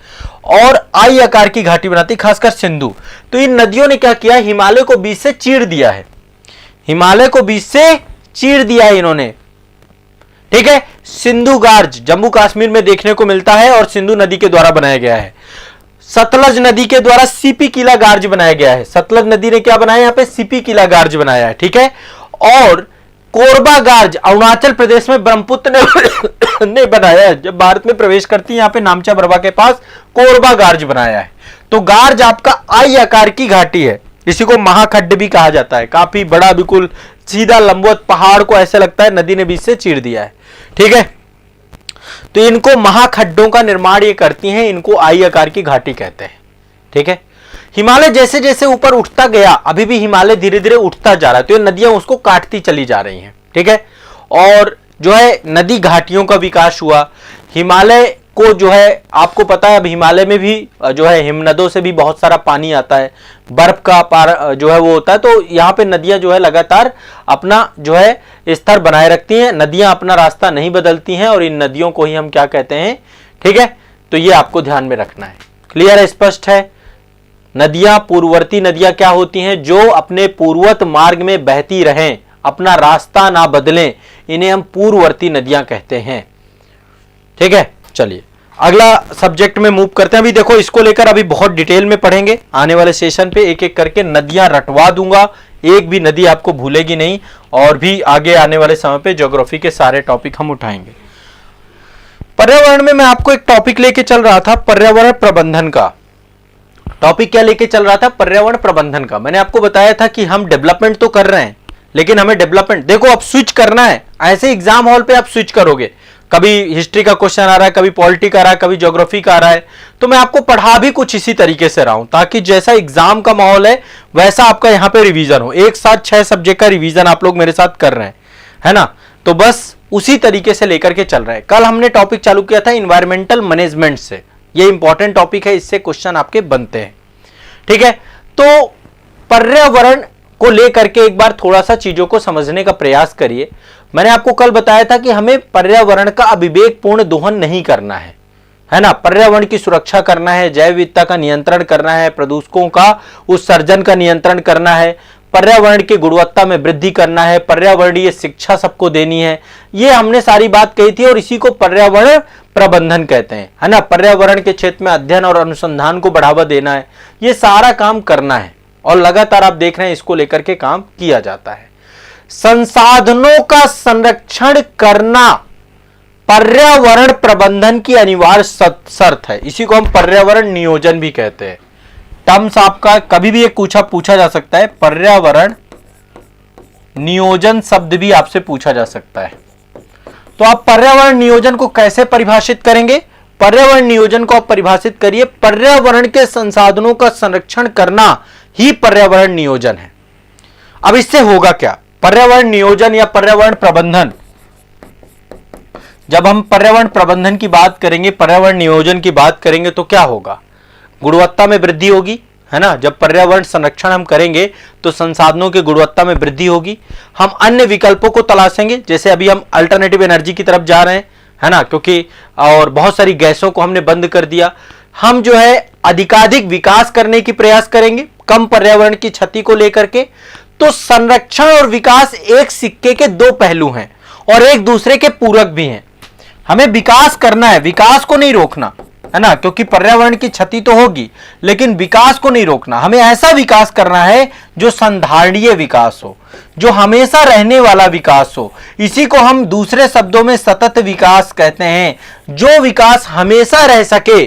और आई आकार की घाटी बनाती है, खासकर सिंधु। तो इन नदियों ने क्या किया? हिमालय को बीच से चीर दिया है, हिमालय को बीच से चीर दिया है इन्होंने। ठीक है। सिंधु गार्ज जम्मू कश्मीर में देखने को मिलता है और सिंधु नदी के द्वारा बनाया गया है। सतलज नदी के द्वारा सीपी किला गार्ज बनाया गया है। सतलज नदी ने क्या बनाया, यहां पे सीपी किला गार्ज बनाया है, ठीक है। और कोरबा गार्ज अरुणाचल प्रदेश में ब्रह्मपुत्र ने बनाया है। जब भारत में प्रवेश करती है, यहां पे नामचा बरवा के पास कोरबा गार्ज बनाया है। तो गार्ज आपका आई आकार की घाटी है, इसी को महाखड्ड भी कहा जाता है। काफी बड़ा, बिल्कुल सीधा लंबवत पहाड़ को ऐसे लगता है नदी ने बीच से चीर दिया है, ठीक है। तो इनको महाखड्डों का निर्माण ये करती हैं, इनको आई आकार की घाटी कहते हैं, ठीक है। हिमालय जैसे जैसे ऊपर उठता गया, अभी भी हिमालय धीरे धीरे उठता जा रहा है, तो ये नदियां उसको काटती चली जा रही हैं, ठीक है। और जो है नदी घाटियों का विकास हुआ। हिमालय को जो है आपको पता है, अब हिमालय में भी जो है हिमनदों से भी बहुत सारा पानी आता है, बर्फ का पार जो है वो होता है। तो यहाँ पे नदियां जो है लगातार अपना जो है स्तर बनाए रखती हैं, नदियां अपना रास्ता नहीं बदलती हैं, और इन नदियों को ही हम क्या कहते हैं, ठीक है। तो ये आपको ध्यान में रखना है। क्लियर है, स्पष्ट है। नदियां, पूर्ववर्ती नदियां क्या होती हैं, जो अपने पूर्ववत मार्ग में बहती रहें, अपना रास्ता ना बदलें, इन्हें हम पूर्ववर्ती नदियां कहते हैं, ठीक है। चलिए अगला सब्जेक्ट में मूव करते हैं। अभी देखो इसको लेकर अभी बहुत डिटेल में पढ़ेंगे, आने वाले सेशन पे एक एक करके नदियां रटवा दूंगा, एक भी नदी आपको भूलेगी नहीं, और भी आगे आने वाले समय पे ज्योग्राफी के सारे टॉपिक हम उठाएंगे। पर्यावरण में मैं आपको एक टॉपिक लेके चल रहा था, पर्यावरण प्रबंधन का। टॉपिक क्या लेके चल रहा था, पर्यावरण प्रबंधन का। मैंने आपको बताया था कि हम डेवलपमेंट तो कर रहे हैं, लेकिन हमें डेवलपमेंट देखो अब स्विच करना है। ऐसे एग्जाम हॉल पे आप स्विच करोगे, कभी हिस्ट्री का क्वेश्चन आ रहा है, कभी पॉलिटी का आ रहा है, कभी ज्योग्राफी का आ रहा है, तो मैं आपको पढ़ा भी कुछ इसी तरीके से रहा हूं, ताकि जैसा एग्जाम का माहौल है वैसा आपका यहां पे रिवीजन हो। एक साथ 6 सब्जेक्ट का रिवीजन आप लोग मेरे साथ कर रहे हैं, है ना। तो बस उसी तरीके से लेकर के चल रहे हैं। कल हमने टॉपिक चालू किया था इन्वायरमेंटल मैनेजमेंट से, ये इंपॉर्टेंट टॉपिक है, इससे क्वेश्चन आपके बनते हैं, ठीक है। तो पर्यावरण को लेकर के एक बार थोड़ा सा चीजों को समझने का प्रयास करिए। मैंने आपको कल बताया था कि हमें पर्यावरण का अविवेकपूर्ण दोहन नहीं करना है ना। पर्यावरण की सुरक्षा करना है, जैव विविधता का नियंत्रण करना है, प्रदूषकों का उत्सर्जन का नियंत्रण करना है, पर्यावरण की गुणवत्ता में वृद्धि करना है, पर्यावरणीय शिक्षा सबको देनी है। ये हमने सारी बात कही थी, और इसी को पर्यावरण प्रबंधन कहते हैं, है ना। पर्यावरण के क्षेत्र में अध्ययन और अनुसंधान को बढ़ावा देना है, ये सारा काम करना है, और लगातार आप देख रहे हैं इसको लेकर के काम किया जाता है। संसाधनों का संरक्षण करना पर्यावरण प्रबंधन की अनिवार्य शर्त है। इसी को हम पर्यावरण नियोजन भी कहते हैं। टर्म्स आपका कभी भी एक पूछा जा सकता है, पर्यावरण नियोजन शब्द भी आपसे पूछा जा सकता है। तो आप पर्यावरण नियोजन को कैसे परिभाषित करेंगे, पर्यावरण नियोजन को आप परिभाषित करिए, पर्यावरण के संसाधनों का संरक्षण करना ही पर्यावरण नियोजन है। अब इससे होगा क्या, पर्यावरण नियोजन या पर्यावरण प्रबंधन, जब हम पर्यावरण प्रबंधन की बात करेंगे, पर्यावरण नियोजन की बात करेंगे, तो क्या होगा, गुणवत्ता में वृद्धि होगी, है ना। जब पर्यावरण संरक्षण हम करेंगे तो संसाधनों की गुणवत्ता में वृद्धि होगी। हम अन्य विकल्पों को तलाशेंगे, जैसे अभी हम अल्टरनेटिव एनर्जी की तरफ जा रहे हैं, है ना, क्योंकि और बहुत सारी गैसों को हमने बंद कर दिया। हम जो है अधिकाधिक विकास करने की प्रयास करेंगे, कम पर्यावरण की क्षति को लेकर के। तो संरक्षण और विकास एक सिक्के के दो पहलू हैं, और एक दूसरे के पूरक भी हैं। हमें विकास करना है, विकास को नहीं रोकना, है ना, क्योंकि पर्यावरण की क्षति तो होगी, लेकिन विकास को नहीं रोकना। हमें ऐसा विकास करना है जो संधारणीय विकास हो, जो हमेशा रहने वाला विकास हो। इसी को हम दूसरे शब्दों में सतत विकास कहते हैं, जो विकास हमेशा रह सके,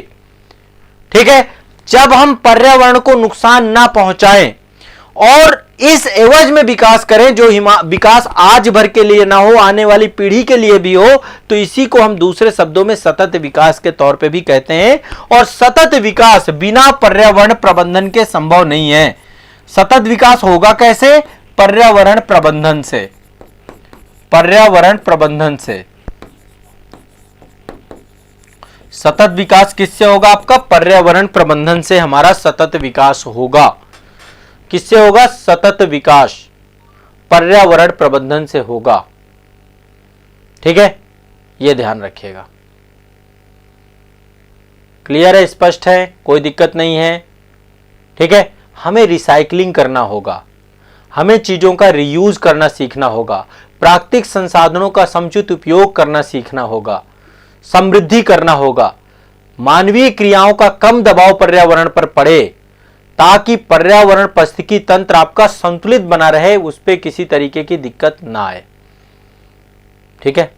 ठीक है। जब हम पर्यावरण को नुकसान ना पहुंचाएं और इस एवज में विकास करें जो विकास आज भर के लिए ना हो, आने वाली पीढ़ी के लिए भी हो, तो इसी को हम दूसरे शब्दों में सतत विकास के तौर पे भी कहते हैं। और सतत विकास बिना पर्यावरण प्रबंधन के संभव नहीं है। सतत विकास होगा कैसे, पर्यावरण प्रबंधन से, पर्यावरण प्रबंधन से। सतत विकास किससे होगा आपका, पर्यावरण प्रबंधन से हमारा सतत विकास होगा। किससे होगा, सतत विकास पर्यावरण प्रबंधन से होगा, ठीक है। यह ध्यान रखिएगा। क्लियर है, स्पष्ट है, कोई दिक्कत नहीं है, ठीक है। हमें रिसाइकलिंग करना होगा, हमें चीजों का रीयूज करना सीखना होगा। प्राकृतिक संसाधनों का समुचित उपयोग करना सीखना होगा, समृद्धि करना होगा, मानवीय क्रियाओं का कम दबाव पर्यावरण पर पड़े ताकि पर्यावरण पारिस्थितिकी तंत्र आपका संतुलित बना रहे, उस पर किसी तरीके की दिक्कत ना आए। ठीक है,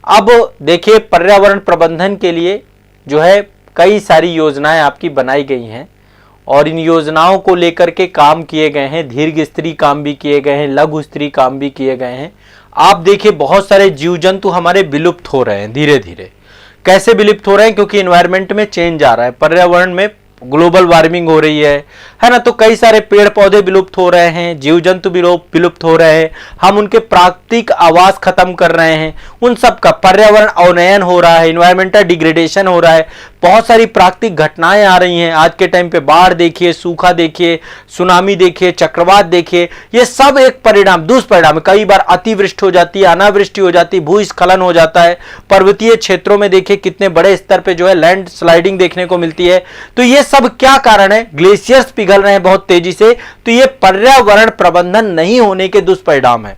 अब देखिए पर्यावरण प्रबंधन के लिए जो है कई सारी योजनाएं आपकी बनाई गई हैं और इन योजनाओं को लेकर के काम किए गए हैं, दीर्घ स्तरीय काम भी किए गए हैं, लघु स्तरीय काम भी किए गए हैं। आप देखिए बहुत सारे जीव जंतु हमारे विलुप्त हो रहे हैं धीरे धीरे। कैसे विलुप्त हो रहे हैं? क्योंकि एनवायरनमेंट में चेंज आ रहा है, पर्यावरण में ग्लोबल वार्मिंग हो रही है ना। तो कई सारे पेड़ पौधे विलुप्त हो रहे हैं, जीव जंतु विलुप्त हो रहे हैं, हम उनके प्राकृतिक आवास खत्म कर रहे हैं, उन सब का पर्यावरण अवनयन हो रहा है, इन्वायरमेंटल डिग्रेडेशन हो रहा है, बहुत सारी प्राकृतिक घटनाएं आ रही हैं। आज के टाइम पे बाढ़ देखिए, सूखा देखिए, सुनामी देखिए, चक्रवात देखिए, ये सब एक परिणाम दुष्परिणाम। कई बार अतिवृष्टि हो जाती है, अनावृष्टि हो जाती है, भूस्खलन हो जाता है। पर्वतीय क्षेत्रों में देखिए कितने बड़े स्तर पे जो है लैंड स्लाइडिंग देखने को मिलती है। तो ये सब क्या कारण है? ग्लेशियर्स पिघल रहे हैं बहुत तेजी से, तो ये पर्यावरण प्रबंधन नहीं होने के दुष्परिणाम है।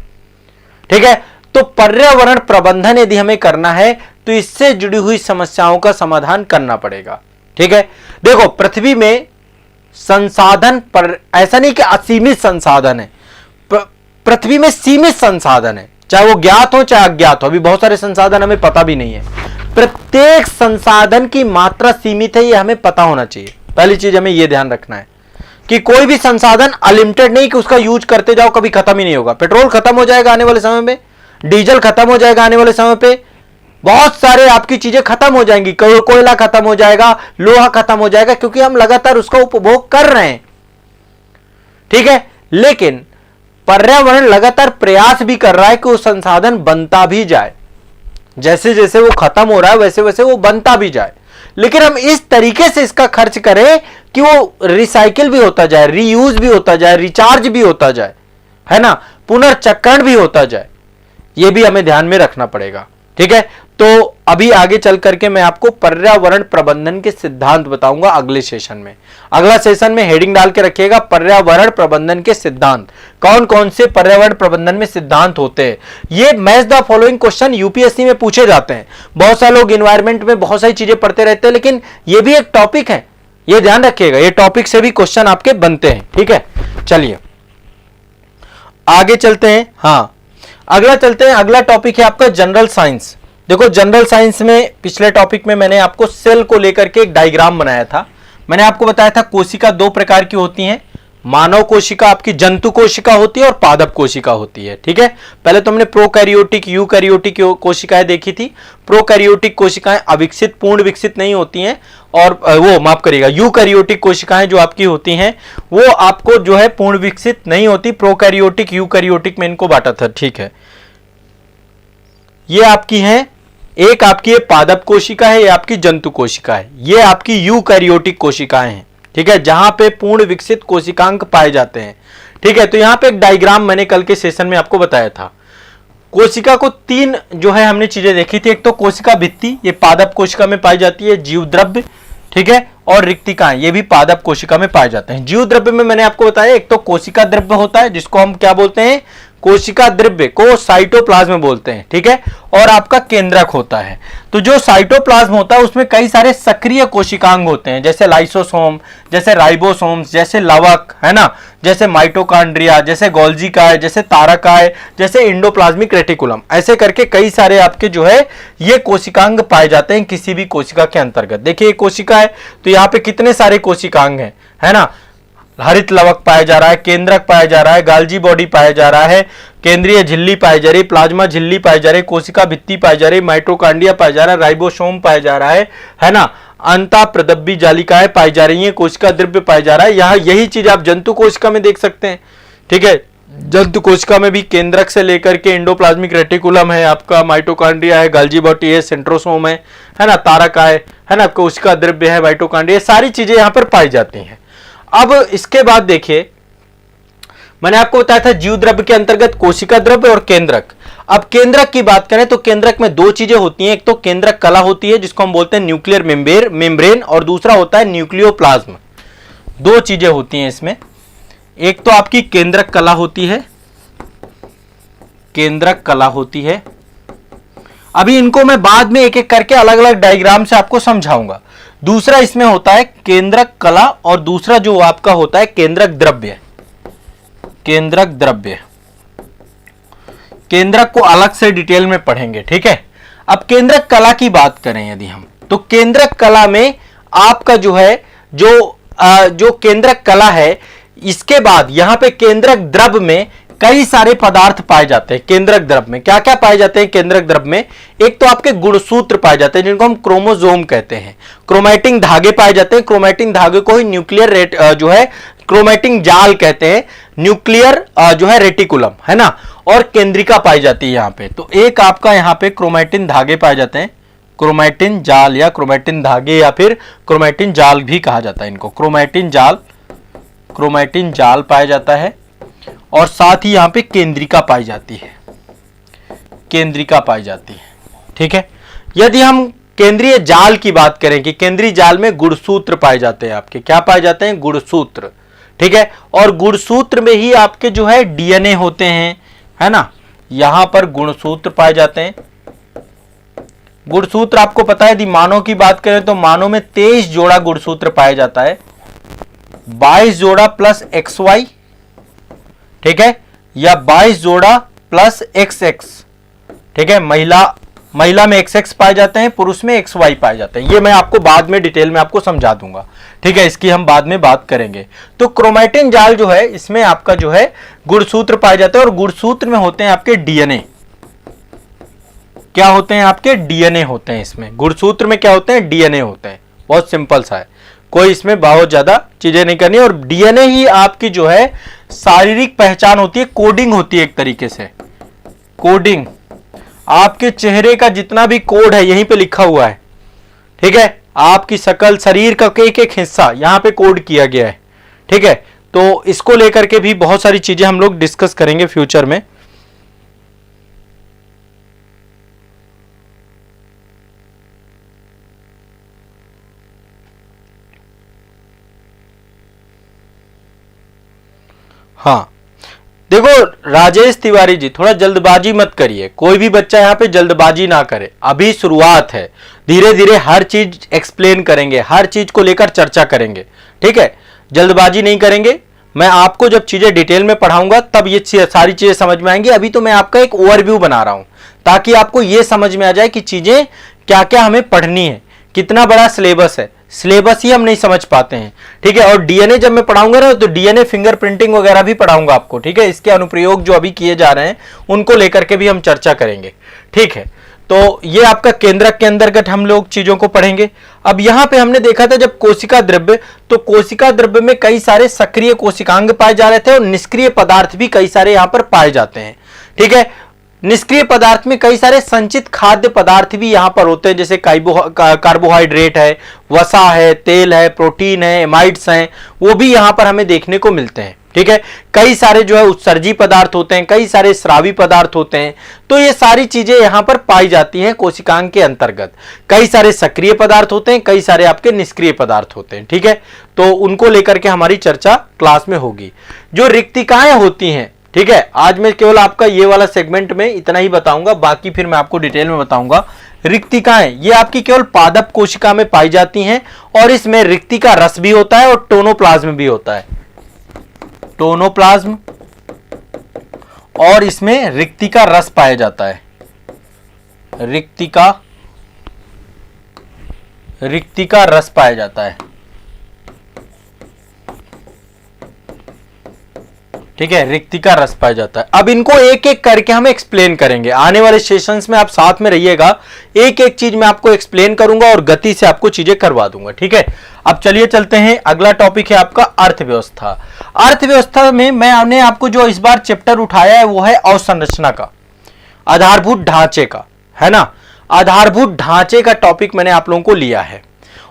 ठीक है, तो पर्यावरण प्रबंधन यदि हमें करना है तो इससे जुड़ी हुई समस्याओं का समाधान करना पड़ेगा। ठीक है, देखो पृथ्वी में संसाधन पर ऐसा नहीं कि असीमित संसाधन है, पृथ्वी में सीमित संसाधन है, चाहे वो ज्ञात हो चाहे अज्ञात हो। अभी बहुत सारे संसाधन हमें पता भी नहीं है। प्रत्येक संसाधन की मात्रा सीमित है, ये हमें पता होना चाहिए। पहली चीज हमें यह ध्यान रखना है कि कोई भी संसाधन अनलिमिटेड नहीं कि उसका यूज करते जाओ कभी खत्म ही नहीं होगा। पेट्रोल खत्म हो जाएगा आने वाले समय में, डीजल खत्म हो जाएगा आने वाले समय पे, बहुत सारे आपकी चीजें खत्म हो जाएंगी, कोयला खत्म हो जाएगा, लोहा खत्म हो जाएगा, क्योंकि हम लगातार उसका उपभोग कर रहे हैं। ठीक है, लेकिन पर्यावरण लगातार प्रयास भी कर रहा है कि वो संसाधन बनता भी जाए, जैसे जैसे वो खत्म हो रहा है वैसे वैसे वो बनता भी जाए, लेकिन हम इस तरीके से इसका खर्च करें कि वो रिसाइकिल भी होता जाए, रीयूज भी होता जाए, रिचार्ज भी होता जाए, है ना, पुनर्चक्रण भी होता जाए। ये भी हमें ध्यान में रखना पड़ेगा। ठीक है, तो अभी आगे चल करके मैं आपको पर्यावरण प्रबंधन के सिद्धांत बताऊंगा अगले सेशन में। अगला सेशन में हेडिंग डाल के रखिएगा पर्यावरण प्रबंधन के सिद्धांत। कौन कौन से पर्यावरण प्रबंधन में सिद्धांत होते हैं, ये match the following question UPSC में पूछे जाते हैं। बहुत सारे लोग इन्वायरमेंट में बहुत सारी चीजें पढ़ते रहते हैं, लेकिन ये भी एक टॉपिक है, ये ध्यान रखिएगा, ये टॉपिक से भी क्वेश्चन आपके बनते हैं। ठीक है, चलिए आगे चलते हैं। हाँ, अगला चलते हैं, अगला टॉपिक है आपका जनरल साइंस। देखो जनरल साइंस में पिछले टॉपिक में मैंने आपको सेल को लेकर के एक डायग्राम बनाया था। मैंने आपको बताया था कोशिका दो प्रकार की होती हैं, मानव कोशिका आपकी जंतु कोशिका होती है और पादप कोशिका होती है। ठीक है, पहले तो हमने प्रोकैरियोटिक यूकैरियोटिक कोशिकाएं देखी थी। प्रोकैरियोटिक कोशिकाएं अविकसित पूर्ण विकसित नहीं होती हैं, और वो माफ करिएगा यूकैरियोटिक कोशिकाएं जो आपकी होती हैं वो आपको जो है पूर्ण विकसित नहीं होती। प्रोकैरियोटिक यूकैरियोटिक में इनको बांटा था। ठीक है, ये आपकी है, एक आपकी ये पादप कोशिका है, ये आपकी जंतु कोशिका है, ये आपकी यूकैरियोटिक कोशिकाएं हैं। ठीक है, जहां पे पूर्ण विकसित कोशिकांग पाए जाते हैं। ठीक है, तो यहां पे एक डायग्राम मैंने कल के सेशन में आपको बताया था। कोशिका को तीन जो है हमने चीजें देखी थी। एक तो कोशिका भित्ति, ये पादप कोशिका में पाई जाती है, जीव द्रव्य, ठीक है, और रिक्तिकाएं, ये भी पादप कोशिका में पाए जाते हैं। जीव द्रव्य में मैंने आपको बताया एक तो कोशिका द्रव्य होता है जिसको हम क्या बोलते हैं, कोशिका द्रव्य को साइटोप्लाज्म बोलते हैं। ठीक है, और आपका केंद्रक होता है। तो जो साइटोप्लाज्म होता है उसमें कई सारे सक्रिय कोशिकांग होते हैं, जैसे लाइसोसोम, जैसे राइबोसोम्स, जैसे लवक, है ना, जैसे माइटोकॉन्ड्रिया, जैसे गोल्जीकाय, जैसे तारकाय, जैसे इंडोप्लाज्मिक रेटिकुलम, ऐसे करके कई सारे आपके जो है ये कोशिकांग पाए जाते हैं किसी भी कोशिका के अंतर्गत। देखिए कोशिका है तो यहाँ पे कितने सारे कोशिकांग हैं, है ना, हरित लवक पाया जा रहा है, केंद्रक पाया जा रहा है, गाल्जी बॉडी पाया जा रहा है, केंद्रीय झिल्ली पाई जा रही, प्लाज्मा झिल्ली पाई जा रही, कोशिका भित्ति पाई जा रही, माइटोकॉन्ड्रिया पाया जा रहा है, राइबोसोम पाया जा रहा है ना, अंतःप्रदब्बी जालिकाएं पाई जा रही हैं, कोशिका द्रव्य पाया जा रहा है। यहाँ यही चीज आप जंतु कोशिका में देख सकते हैं। ठीक है, जंतु कोशिका में भी केंद्रक से लेकर के इंडोप्लाज्मिक रेटिकुलम है, आपका माइटोकॉन्ड्रिया है, गाल्जी बॉडी है, सेंट्रोसोम है ना, तारकाय है ना, कोशिका द्रव्य है, माइटोकॉन्ड्रिया, सारी चीजें यहाँ पर पाई जाती हैं। अब इसके बाद देखिए मैंने आपको बताया था जीव द्रव्य के अंतर्गत कोशिका द्रव्य और केंद्रक। अब केंद्रक की बात करें तो केंद्रक में दो चीजें होती हैं, एक तो केंद्रक कला होती है जिसको हम बोलते हैं न्यूक्लियर मेम्ब्रेन, और दूसरा होता है न्यूक्लियोप्लाज्म। दो चीजें होती हैं इसमें, एक तो आपकी केंद्रक कला होती है केंद्रक कला होती है। अभी इनको मैं बाद में एक एक करके अलग अलग डायग्राम से आपको समझाऊंगा। दूसरा इसमें होता है केंद्रक कला और दूसरा जो आपका होता है केंद्रक द्रव्य। केंद्रक द्रव्य, केंद्रक को अलग से डिटेल में पढ़ेंगे, ठीक है। अब केंद्रक कला की बात करें यदि हम, तो केंद्रक कला में आपका जो है जो केंद्रक कला है, इसके बाद यहां पे केंद्रक द्रव्य में कई सारे पदार्थ पाए जाते हैं। केंद्रक द्रव्य में क्या क्या पाए जाते हैं? केंद्रक द्रव्य में एक तो आपके गुणसूत्र पाए जाते हैं जिनको हम क्रोमोसोम कहते हैं। क्रोमैटिन धागे पाए जाते हैं, क्रोमैटिन धागे को ही न्यूक्लियर रेट जो है क्रोमैटिन जाल कहते हैं, न्यूक्लियर जो है रेटिकुलम, है ना। और केंद्रिका पाई जाती है यहां पे। तो एक आपका यहां पे क्रोमैटिन धागे पाए जाते हैं, क्रोमैटिन जाल या क्रोमैटिन धागे या फिर क्रोमैटिन जाल भी कहा जाता है इनको। क्रोमैटिन जाल पाया जाता है और साथ ही यहां पे केंद्रिका पाई जाती है, केंद्रिका पाई जाती है, ठीक है। यदि हम केंद्रीय जाल की बात करें कि केंद्रीय जाल में गुणसूत्र पाए जाते हैं, आपके क्या पाए जाते हैं? गुणसूत्र, ठीक है। और गुणसूत्र में ही आपके जो है डीएनए होते हैं, है ना। यहां पर गुणसूत्र पाए जाते हैं। गुणसूत्र आपको पता है, यदि मानव की बात करें तो मानव में 23 जोड़ा गुणसूत्र पाया जाता है, 22 जोड़ा प्लस XY, ठीक है, या 22 जोड़ा प्लस XX, ठीक है। महिला में XX पाए जाते हैं, पुरुष में XY पाए जाते हैं। ये मैं आपको बाद में डिटेल में आपको समझा दूंगा, ठीक है। इसकी हम बाद में बात करेंगे। तो क्रोमैटिन जाल जो है इसमें आपका जो है गुणसूत्र पाए जाते हैं और गुणसूत्र में होते हैं आपके डीएनए। क्या होते हैं? आपके डीएनए होते हैं इसमें। गुणसूत्र में क्या होते हैं? डीएनए होते हैं। बहुत सिंपल सा है, कोई इसमें बहुत ज्यादा चीजें नहीं करनी। और डीएनए ही आपकी जो है शारीरिक पहचान होती है, कोडिंग होती है एक तरीके से। कोडिंग, आपके चेहरे का जितना भी कोड है यहीं पे लिखा हुआ है, ठीक है। आपकी शकल, शरीर का एक एक हिस्सा यहां पे कोड किया गया है, ठीक है। तो इसको लेकर के भी बहुत सारी चीजें हम लोग डिस्कस करेंगे फ्यूचर में। हाँ देखो राजेश तिवारी जी, थोड़ा जल्दबाजी मत करिए। कोई भी बच्चा यहाँ पे जल्दबाजी ना करे, अभी शुरुआत है। धीरे धीरे हर चीज एक्सप्लेन करेंगे, हर चीज को लेकर चर्चा करेंगे, ठीक है। जल्दबाजी नहीं करेंगे। मैं आपको जब चीजें डिटेल में पढ़ाऊंगा तब ये सारी चीजें समझ में आएंगी। अभी तो मैं आपका एक ओवरव्यू बना रहा हूं ताकि आपको ये समझ में आ जाए कि चीजें क्या क्या हमें पढ़नी है, कितना बड़ा सिलेबस है। सिलेबस ही हम नहीं समझ पाते हैं, ठीक है। और डीएनए जब मैं पढ़ाऊंगा ना तो डीएनए फिंगर प्रिंटिंग वगैरह भी पढ़ाऊंगा आपको, ठीक है। इसके अनुप्रयोग जो अभी किए जा रहे हैं उनको लेकर के भी हम चर्चा करेंगे, ठीक है। तो ये आपका केंद्रक के अंतर्गत हम लोग चीजों को पढ़ेंगे। अब यहां पे हमने देखा था जब कोशिका द्रव्य, तो कोशिका द्रव्य में कई सारे सक्रिय कोशिकांग पाए जा रहे थे और निष्क्रिय पदार्थ भी कई सारे यहां पर पाए जाते हैं, ठीक है। निष्क्रिय पदार्थ में कई सारे संचित खाद्य पदार्थ भी यहां पर होते हैं, जैसे कार्बोहाइड्रेट है, वसा है, तेल है, प्रोटीन है, एमाइड्स हैं, वो भी यहां पर हमें देखने को मिलते हैं, ठीक है। कई सारे जो है उत्सर्जी पदार्थ होते हैं, कई सारे स्रावी पदार्थ होते हैं। तो ये सारी चीजें यहां पर पाई जाती हैं कोशिकांग के अंतर्गत। कई सारे सक्रिय पदार्थ होते हैं, कई सारे आपके निष्क्रिय पदार्थ होते हैं, ठीक है। तो उनको लेकर के हमारी चर्चा क्लास में होगी। जो रिक्तिकाएं होती हैं, ठीक है, आज मैं केवल आपका ये वाला सेगमेंट में इतना ही बताऊंगा, बाकी फिर मैं आपको डिटेल में बताऊंगा। रिक्तिकाएं ये आपकी केवल पादप कोशिका में पाई जाती हैं और इसमें रिक्तिका रस भी होता है और टोनोप्लाज्म भी होता है। टोनोप्लाज्म और इसमें रिक्तिका रस पाया जाता है। रिक्तिका रस पाया जाता है, ठीक है। रिक्तिका रस पाया जाता है। अब इनको एक एक करके हम एक्सप्लेन करेंगे। आने वाले सेशंस में आप साथ में रहिएगा, एक एक चीज मैं आपको एक्सप्लेन करूंगा और गति से आपको चीजें करवा दूंगा, ठीक है। अब चलिए चलते हैं, अगला टॉपिक है आपका अर्थव्यवस्था। अर्थव्यवस्था में मैंने आपको जो इस बार चैप्टर उठाया है वो है अवसंरचना का, आधारभूत ढांचे का, है ना। आधारभूत ढांचे का टॉपिक मैंने आप लोगों को लिया है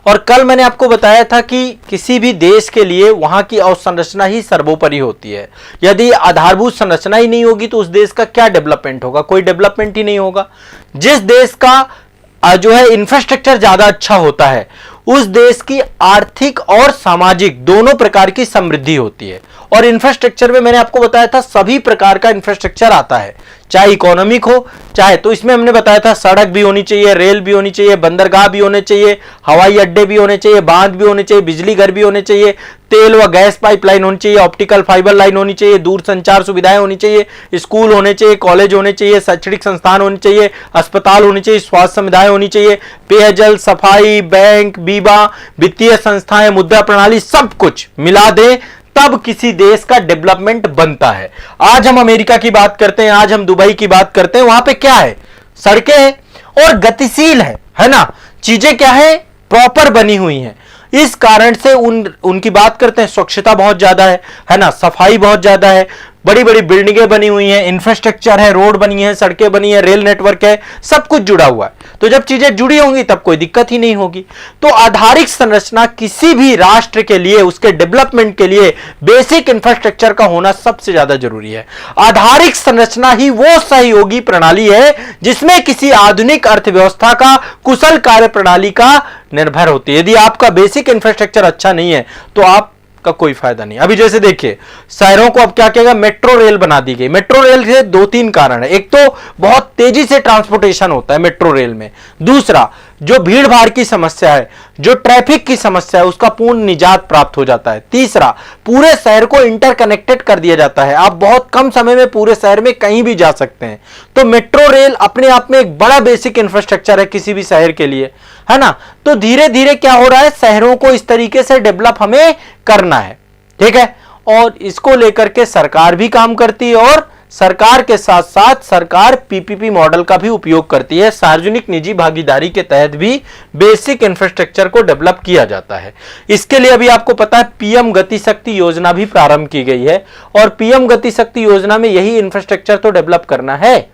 और कल मैंने आपको बताया था कि किसी भी देश के लिए वहां की अवसंरचना ही सर्वोपरि होती है। यदि आधारभूत संरचना ही नहीं होगी तो उस देश का क्या डेवलपमेंट होगा? कोई डेवलपमेंट ही नहीं होगा। जिस देश का जो है इंफ्रास्ट्रक्चर ज्यादा अच्छा होता है उस देश की आर्थिक और सामाजिक दोनों प्रकार की समृद्धि होती है। और इंफ्रास्ट्रक्चर में मैंने आपको बताया था सभी प्रकार का इंफ्रास्ट्रक्चर आता है, चाहे इकोनॉमिक हो चाहे, तो इसमें हमने बताया था सड़क भी होनी चाहिए, रेल भी होनी चाहिए, बंदरगाह भी होने चाहिए, हवाई अड्डे भी होने चाहिए, बांध भी होने चाहिए, बिजली घर भी होने चाहिए, तेल व गैस पाइपलाइन होनी चाहिए, ऑप्टिकल फाइबर लाइन होनी चाहिए, दूर संचार सुविधाएं होनी चाहिए, स्कूल होने चाहिए, कॉलेज होने चाहिए, शैक्षणिक संस्थान होने चाहिए, अस्पताल होनी चाहिए, स्वास्थ्य सुविधाएं होनी चाहिए, पेयजल, सफाई, बैंक, बीमा, वित्तीय संस्थाएं, मुद्रा प्रणाली, सब कुछ मिला दे तब किसी देश का डेवलपमेंट बनता है। आज हम अमेरिका की बात करते हैं, आज हम दुबई की बात करते हैं, वहां पे क्या है, सड़कें हैं और गतिशील है ना, चीजें क्या है, प्रॉपर बनी हुई हैं। इस कारण से उनकी बात करते हैं, स्वच्छता बहुत ज्यादा है ना, सफाई बहुत ज्यादा है, बड़ी बड़ी बिल्डिंगें बनी हुई हैं, इंफ्रास्ट्रक्चर है, रोड बनी है, सड़कें बनी है, रेल नेटवर्क है, सब कुछ जुड़ा हुआ है। तो जब चीजें जुड़ी होंगी तब कोई दिक्कत ही नहीं होगी। तो आधारिक संरचना किसी भी राष्ट्र के लिए, उसके डेवलपमेंट के लिए बेसिक इंफ्रास्ट्रक्चर का होना सबसे ज्यादा जरूरी है। आधारिक संरचना ही वो सहयोगी प्रणाली है जिसमें किसी आधुनिक अर्थव्यवस्था का, कुशल कार्य प्रणाली का निर्भर होती है। यदि आपका बेसिक इंफ्रास्ट्रक्चर अच्छा नहीं है तो आप का कोई फायदा नहीं। अभी जैसे देखिए शहरों को अब क्या किया, मेट्रो रेल बना दी गई। मेट्रो रेल से दो तीन कारण है, एक तो बहुत तेजी से ट्रांसपोर्टेशन होता है मेट्रो रेल में, दूसरा जो भीड़ भाड़ की समस्या है, जो ट्रैफिक की समस्या है, उसका पूर्ण निजात प्राप्त हो जाता है, तीसरा पूरे शहर को इंटरकनेक्टेड कर दिया जाता है, आप बहुत कम समय में पूरे शहर में कहीं भी जा सकते हैं। तो मेट्रो रेल अपने आप में एक बड़ा बेसिक इंफ्रास्ट्रक्चर है किसी भी शहर के लिए, है ना। तो धीरे धीरे क्या हो रहा है, शहरों को इस तरीके से डेवलप हमें करना है, ठीक है। और इसको लेकर के सरकार भी काम करती है और सरकार के साथ साथ सरकार पीपीपी मॉडल का भी उपयोग करती है। सार्वजनिक निजी भागीदारी के तहत भी बेसिक इंफ्रास्ट्रक्चर को डेवलप किया जाता है। इसके लिए अभी आपको पता है पीएम गति शक्ति योजना भी प्रारंभ की गई है और पीएम गति शक्ति योजना में यही इंफ्रास्ट्रक्चर तो डेवलप करना है,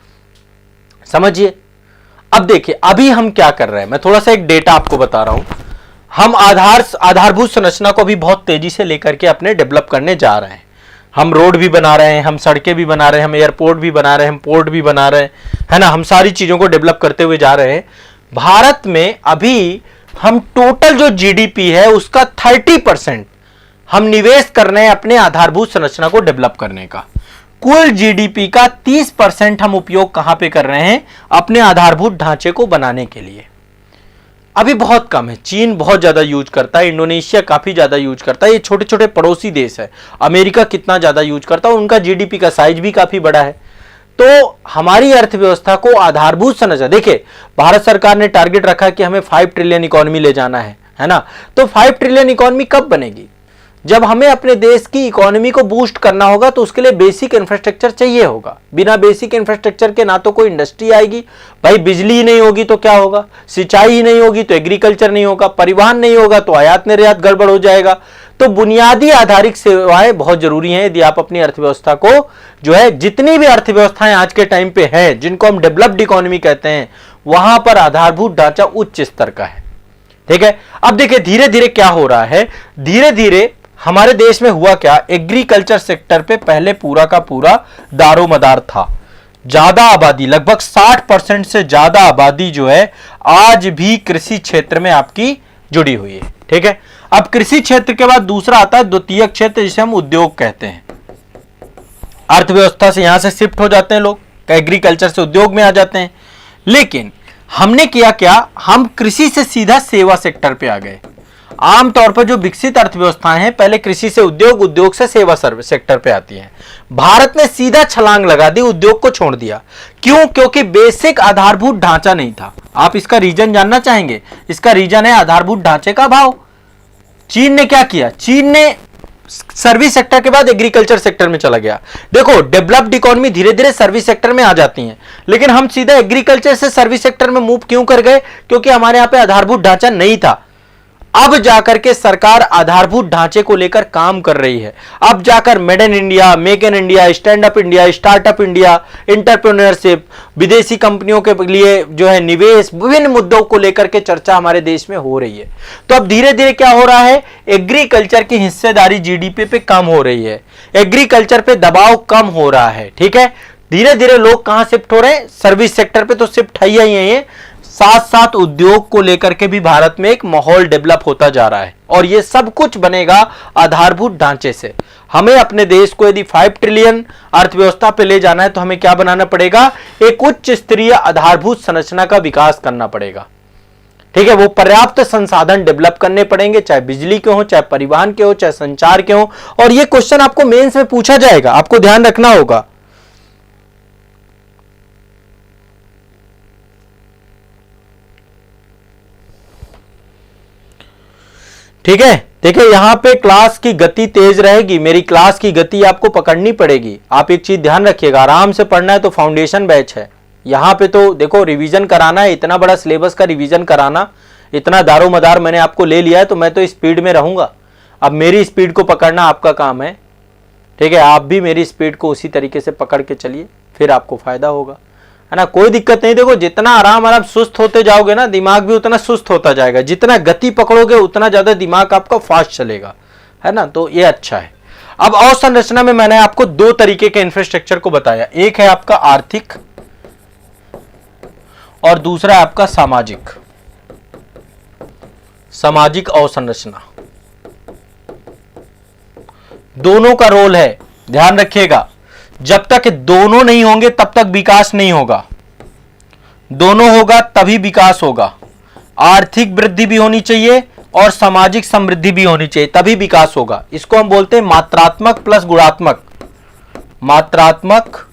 समझिए। अब देखिए अभी हम क्या कर रहे हैं, मैं थोड़ा सा एक डेटा आपको बता रहा हूं। हम आधारभूत संरचना को भी बहुत तेजी से लेकर के अपने डेवलप करने जा रहे हैं। हम रोड भी बना रहे हैं, हम सड़कें भी बना रहे हैं, हम एयरपोर्ट भी बना रहे हैं, हम पोर्ट भी बना रहे हैं, है ना। हम सारी चीजों को डेवलप करते हुए जा रहे हैं। भारत में अभी हम टोटल जो जीडीपी है उसका 30% हम निवेश कर रहे हैं अपने आधारभूत संरचना को डेवलप करने का। कुल जीडीपी का 30% हम उपयोग कहां पे कर रहे हैं, अपने आधारभूत ढांचे को बनाने के लिए। अभी बहुत कम है, चीन बहुत ज्यादा यूज करता है, इंडोनेशिया काफी ज्यादा यूज करता है, ये छोटे छोटे पड़ोसी देश है। अमेरिका कितना ज्यादा यूज करता है, उनका जीडीपी का साइज भी काफी बड़ा है। तो हमारी अर्थव्यवस्था को आधारभूत संरचना, देखिए भारत सरकार ने टारगेट रखा कि हमें 5 ट्रिलियन इकोनॉमी ले जाना है ना। तो 5 ट्रिलियन इकोनॉमी कब बनेगी, जब हमें अपने देश की इकोनॉमी को बूस्ट करना होगा तो उसके लिए बेसिक इंफ्रास्ट्रक्चर चाहिए होगा। बिना बेसिक इंफ्रास्ट्रक्चर के ना तो कोई इंडस्ट्री आएगी, भाई बिजली ही नहीं होगी तो क्या होगा, सिंचाई ही नहीं होगी तो एग्रीकल्चर नहीं होगा, परिवहन नहीं होगा तो आयात निर्यात गड़बड़ हो जाएगा। तो बुनियादी आधारिक सेवाएं बहुत जरूरी हैं यदि आप अपनी अर्थव्यवस्था को जो है, जितनी भी अर्थव्यवस्थाएं आज के टाइम पे हैं जिनको हम डेवलप्ड इकोनॉमी कहते हैं, वहां पर आधारभूत ढांचा उच्च स्तर का है, ठीक है। अब देखिए धीरे धीरे क्या हो रहा है, धीरे धीरे हमारे देश में हुआ क्या, एग्रीकल्चर सेक्टर पे पहले पूरा का पूरा दारोमदार था। ज्यादा आबादी, लगभग 60% से ज्यादा आबादी जो है आज भी कृषि क्षेत्र में आपकी जुड़ी हुई है, ठीक है। अब कृषि क्षेत्र के बाद दूसरा आता है द्वितीयक क्षेत्र, जिसे हम उद्योग कहते हैं। अर्थव्यवस्था से यहां से शिफ्ट हो जाते हैं लोग, एग्रीकल्चर से उद्योग में आ जाते हैं। लेकिन हमने किया क्या, हम कृषि से सीधा सेवा सेक्टर पे आ गए। आमतौर पर जो विकसित अर्थव्यवस्थाएं हैं पहले कृषि से उद्योग, उद्योग से सेवा सेक्टर पे आती हैं। भारत ने सीधा छलांग लगा दी, उद्योग को छोड़ दिया। क्यों, क्योंकि बेसिक आधारभूत ढांचा नहीं था। आप इसका रीजन जानना चाहेंगे, इसका रीजन है आधारभूत ढांचे का अभाव। चीन ने क्या किया, चीन ने सर्विस सेक्टर के बाद एग्रीकल्चर सेक्टर में चला गया। देखो डेवलप्ड इकोनॉमी धीरे धीरे सर्विस सेक्टर में आ जाती है, लेकिन हम सीधा एग्रीकल्चर से सर्विस सेक्टर में मूव क्यों कर गए, क्योंकि हमारे यहां पे आधारभूत ढांचा नहीं था। अब जाकर के सरकार आधारभूत ढांचे को लेकर काम कर रही है। अब जाकर made in India, make in India, stand up India, startup India, entrepreneurship, विदेशी कंपनियों के लिए जो है निवेश, विभिन्न मुद्दों को लेकर के चर्चा हमारे देश में हो रही है। तो अब धीरे धीरे क्या हो रहा है, एग्रीकल्चर की हिस्सेदारी जीडीपी पे कम हो रही है, एग्रीकल्चर पे दबाव कम हो रहा है, ठीक है। धीरे धीरे लोग कहां शिफ्ट हो रहे हैं, सर्विस सेक्टर पे तो शिफ्ट है ही है। साथ साथ उद्योग को लेकर के भी भारत में एक माहौल डेवलप होता जा रहा है और ये सब कुछ बनेगा आधारभूत ढांचे से। हमें अपने देश को यदि 5 ट्रिलियन अर्थव्यवस्था पे ले जाना है तो हमें क्या बनाना पड़ेगा, एक उच्च स्तरीय आधारभूत संरचना का विकास करना पड़ेगा। ठीक है, वो पर्याप्त संसाधन डेवलप करने पड़ेंगे, चाहे बिजली के हो, चाहे परिवहन के हो, चाहे संचार के हो। और ये क्वेश्चन आपको मेंस में पूछा जाएगा, आपको ध्यान रखना होगा। ठीक है, देखिए यहां पे क्लास की गति तेज रहेगी, मेरी क्लास की गति आपको पकड़नी पड़ेगी। आप एक चीज ध्यान रखिएगा, आराम से पढ़ना है तो फाउंडेशन बैच है। यहां पे तो देखो रिवीजन कराना है, इतना बड़ा सिलेबस का रिवीजन कराना, इतना दारोमदार मैंने आपको ले लिया है तो मैं तो स्पीड में रहूंगा। अब मेरी स्पीड को पकड़ना आपका काम है। ठीक है, आप भी मेरी स्पीड को उसी तरीके से पकड़ के चलिए, फिर आपको फायदा होगा, है ना। कोई दिक्कत नहीं। देखो जितना आराम आराम सुस्त होते जाओगे ना, दिमाग भी उतना सुस्त होता जाएगा। जितना गति पकड़ोगे उतना ज्यादा दिमाग आपका फास्ट चलेगा, है ना। तो ये अच्छा है। अब अवसंरचना में मैंने आपको 2 तरीके के इंफ्रास्ट्रक्चर को बताया, एक है आपका आर्थिक और दूसरा है आपका सामाजिक। सामाजिक अवसंरचना, दोनों का रोल है, ध्यान रखिएगा। जब तक दोनों नहीं होंगे तब तक विकास नहीं होगा, दोनों होगा तभी विकास होगा। आर्थिक वृद्धि भी होनी चाहिए और सामाजिक समृद्धि भी होनी चाहिए, तभी विकास होगा। इसको हम बोलते हैं मात्रात्मक प्लस गुणात्मक। मात्रात्मक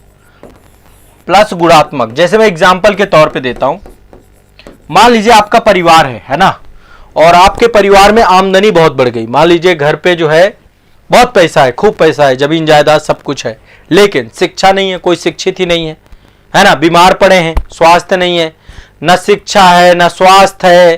प्लस गुणात्मक। जैसे मैं एग्जांपल के तौर पे देता हूं, मान लीजिए आपका परिवार है ना, और आपके परिवार में आमदनी बहुत बढ़ गई। मान लीजिए घर पे जो है बहुत पैसा है, खूब पैसा है, जमीन जायदाद सब कुछ है, लेकिन शिक्षा नहीं है, कोई शिक्षित ही नहीं है ना। बीमार पड़े हैं, स्वास्थ्य नहीं है, न शिक्षा है न स्वास्थ्य है।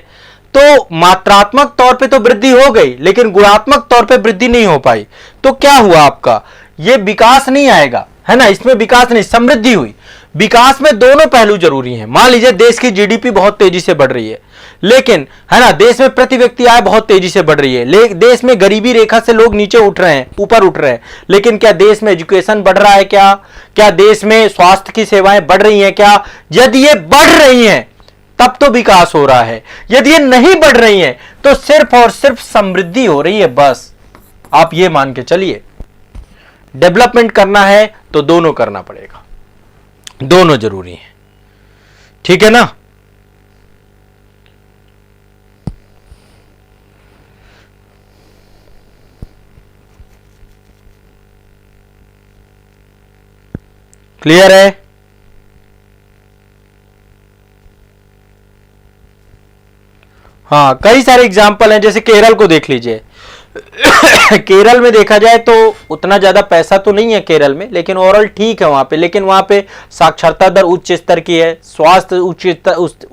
तो मात्रात्मक तौर पे तो वृद्धि हो गई, लेकिन गुणात्मक तौर पे वृद्धि नहीं हो पाई। तो क्या हुआ आपका, ये विकास नहीं आएगा, है ना। इसमें विकास नहीं, समृद्धि हुई। विकास में दोनों पहलू जरूरी हैं। मान लीजिए देश की जीडीपी बहुत तेजी से बढ़ रही है, लेकिन है ना, देश में प्रति व्यक्ति आय बहुत तेजी से बढ़ रही है, देश में गरीबी रेखा से लोग नीचे उठ रहे हैं, ऊपर उठ रहे हैं, लेकिन क्या देश में एजुकेशन बढ़ रहा है, क्या देश में स्वास्थ्य की सेवाएं बढ़ रही हैं क्या? यदि ये बढ़ रही हैं तब तो विकास हो रहा है, यदि ये नहीं बढ़ रही हैं तो सिर्फ और सिर्फ समृद्धि हो रही है, बस। आप ये मान के चलिए, डेवलपमेंट करना है तो दोनों करना पड़ेगा, दोनों जरूरी है। ठीक है ना। क्लियर है? हाँ, कई सारे एग्जाम्पल हैं, जैसे केरल को देख लीजिए। केरल में देखा जाए तो उतना ज्यादा पैसा तो नहीं है केरल में, लेकिन ओवरऑल ठीक है वहां पे। लेकिन वहां पे साक्षरता दर उच्च स्तर की है, स्वास्थ्य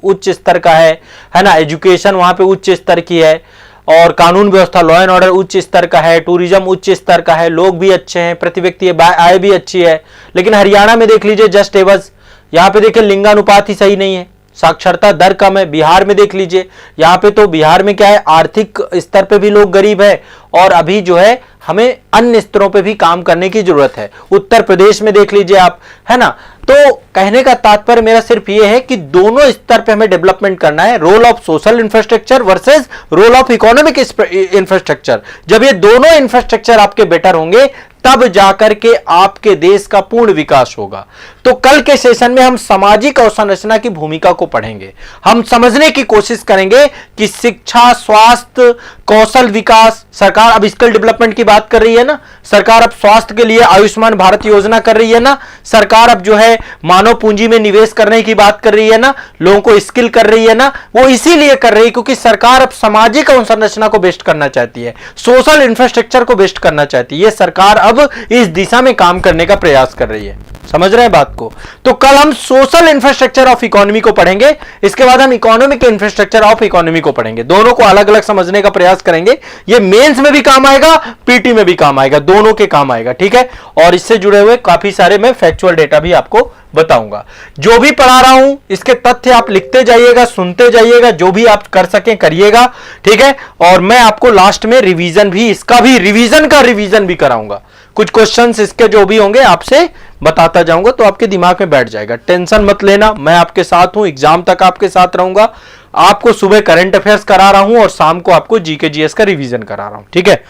उच्च स्तर का है ना। एजुकेशन वहां पे उच्च स्तर की है, और कानून व्यवस्था, लॉ एंड ऑर्डर उच्च स्तर का है, टूरिज्म उच्च स्तर का है, लोग भी अच्छे हैं, प्रति व्यक्ति आय भी अच्छी है। लेकिन हरियाणा में देख लीजिए जस्ट एवज, यहाँ पे देखिए लिंगानुपात ही सही नहीं है, साक्षरता दर कम है। बिहार में देख लीजिए, यहाँ पे तो बिहार में क्या है, आर्थिक स्तर पे भी लोग गरीब है, और अभी जो है हमें अन्य स्तरों पे भी काम करने की जरूरत है। उत्तर प्रदेश में देख लीजिए आप, है ना। तो कहने का तात्पर्य मेरा सिर्फ ये है कि दोनों स्तर पे हमें डेवलपमेंट करना है, role of social infrastructure versus role of economic infrastructure. जब ये दोनों इंफ्रास्ट्रक्चर आपके बेटर होंगे तब जाकर के आपके देश का पूर्ण विकास होगा। तो कल के सेशन में हम सामाजिक अवसंरचना की भूमिका को पढ़ेंगे। हम समझने की कोशिश करेंगे कि शिक्षा, स्वास्थ्य, कौशल विकास, सरकार अब स्किल डेवलपमेंट की बात कर रही है ना, सरकार अब स्वास्थ्य के लिए आयुष्मान भारत योजना कर रही है ना, सरकार अब जो है मानव पूंजी में निवेश करने की बात कर रही है ना, लोगों को स्किल कर रही है ना। वो इसीलिए कर रही है क्योंकि सरकार अब सामाजिक अवसंरचना को बेस्ट करना चाहती है, सोशल इंफ्रास्ट्रक्चर को बेस्ट करना चाहती है। ये सरकार अब इस दिशा में काम करने का प्रयास कर रही है। समझ रहे हैं बात को? तो कल हम सोशल इंफ्रास्ट्रक्चर ऑफ इकोनॉमी को पढ़ेंगे, इसके बाद हम इकोनॉमिक इंफ्रास्ट्रक्चर ऑफ इकोनॉमी को पढ़ेंगे। दोनों को अलग अलग समझने का प्रयास करेंगे। ये मेंस में भी काम आएगा, पीटी में भी काम आएगा, दोनों के काम आएगा। ठीक है, और इससे जुड़े हुए काफी सारे मैं फैक्चुअल डेटा भी आपको बताऊंगा। जो भी पढ़ा रहा हूं इसके तथ्य आप लिखते जाइएगा, सुनते जाइएगा, जो भी आप कर सकें करिएगा। ठीक है, और मैं आपको लास्ट में रिवीजन भी, इसका भी रिवीजन का रिवीजन भी कराऊंगा। कुछ क्वेश्चंस इसके जो भी होंगे आपसे बताता जाऊंगा तो आपके दिमाग में बैठ जाएगा। टेंशन मत लेना, मैं आपके साथ हूं, एग्जाम तक आपके साथ रहूंगा। आपको सुबह करंट अफेयर्स करा रहा हूं और शाम को आपको जीके जीएस का रिवीजन करा रहा हूं, ठीक है।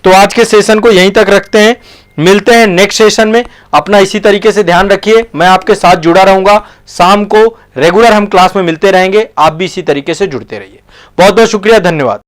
तो आज के सेशन को यहीं तक रखते हैं, मिलते हैं नेक्स्ट सेशन में। अपना इसी तरीके से ध्यान रखिए, मैं आपके साथ जुड़ा रहूंगा, शाम को रेगुलर हम क्लास में मिलते रहेंगे, आप भी इसी तरीके से जुड़ते रहिए। बहुत बहुत शुक्रिया, धन्यवाद।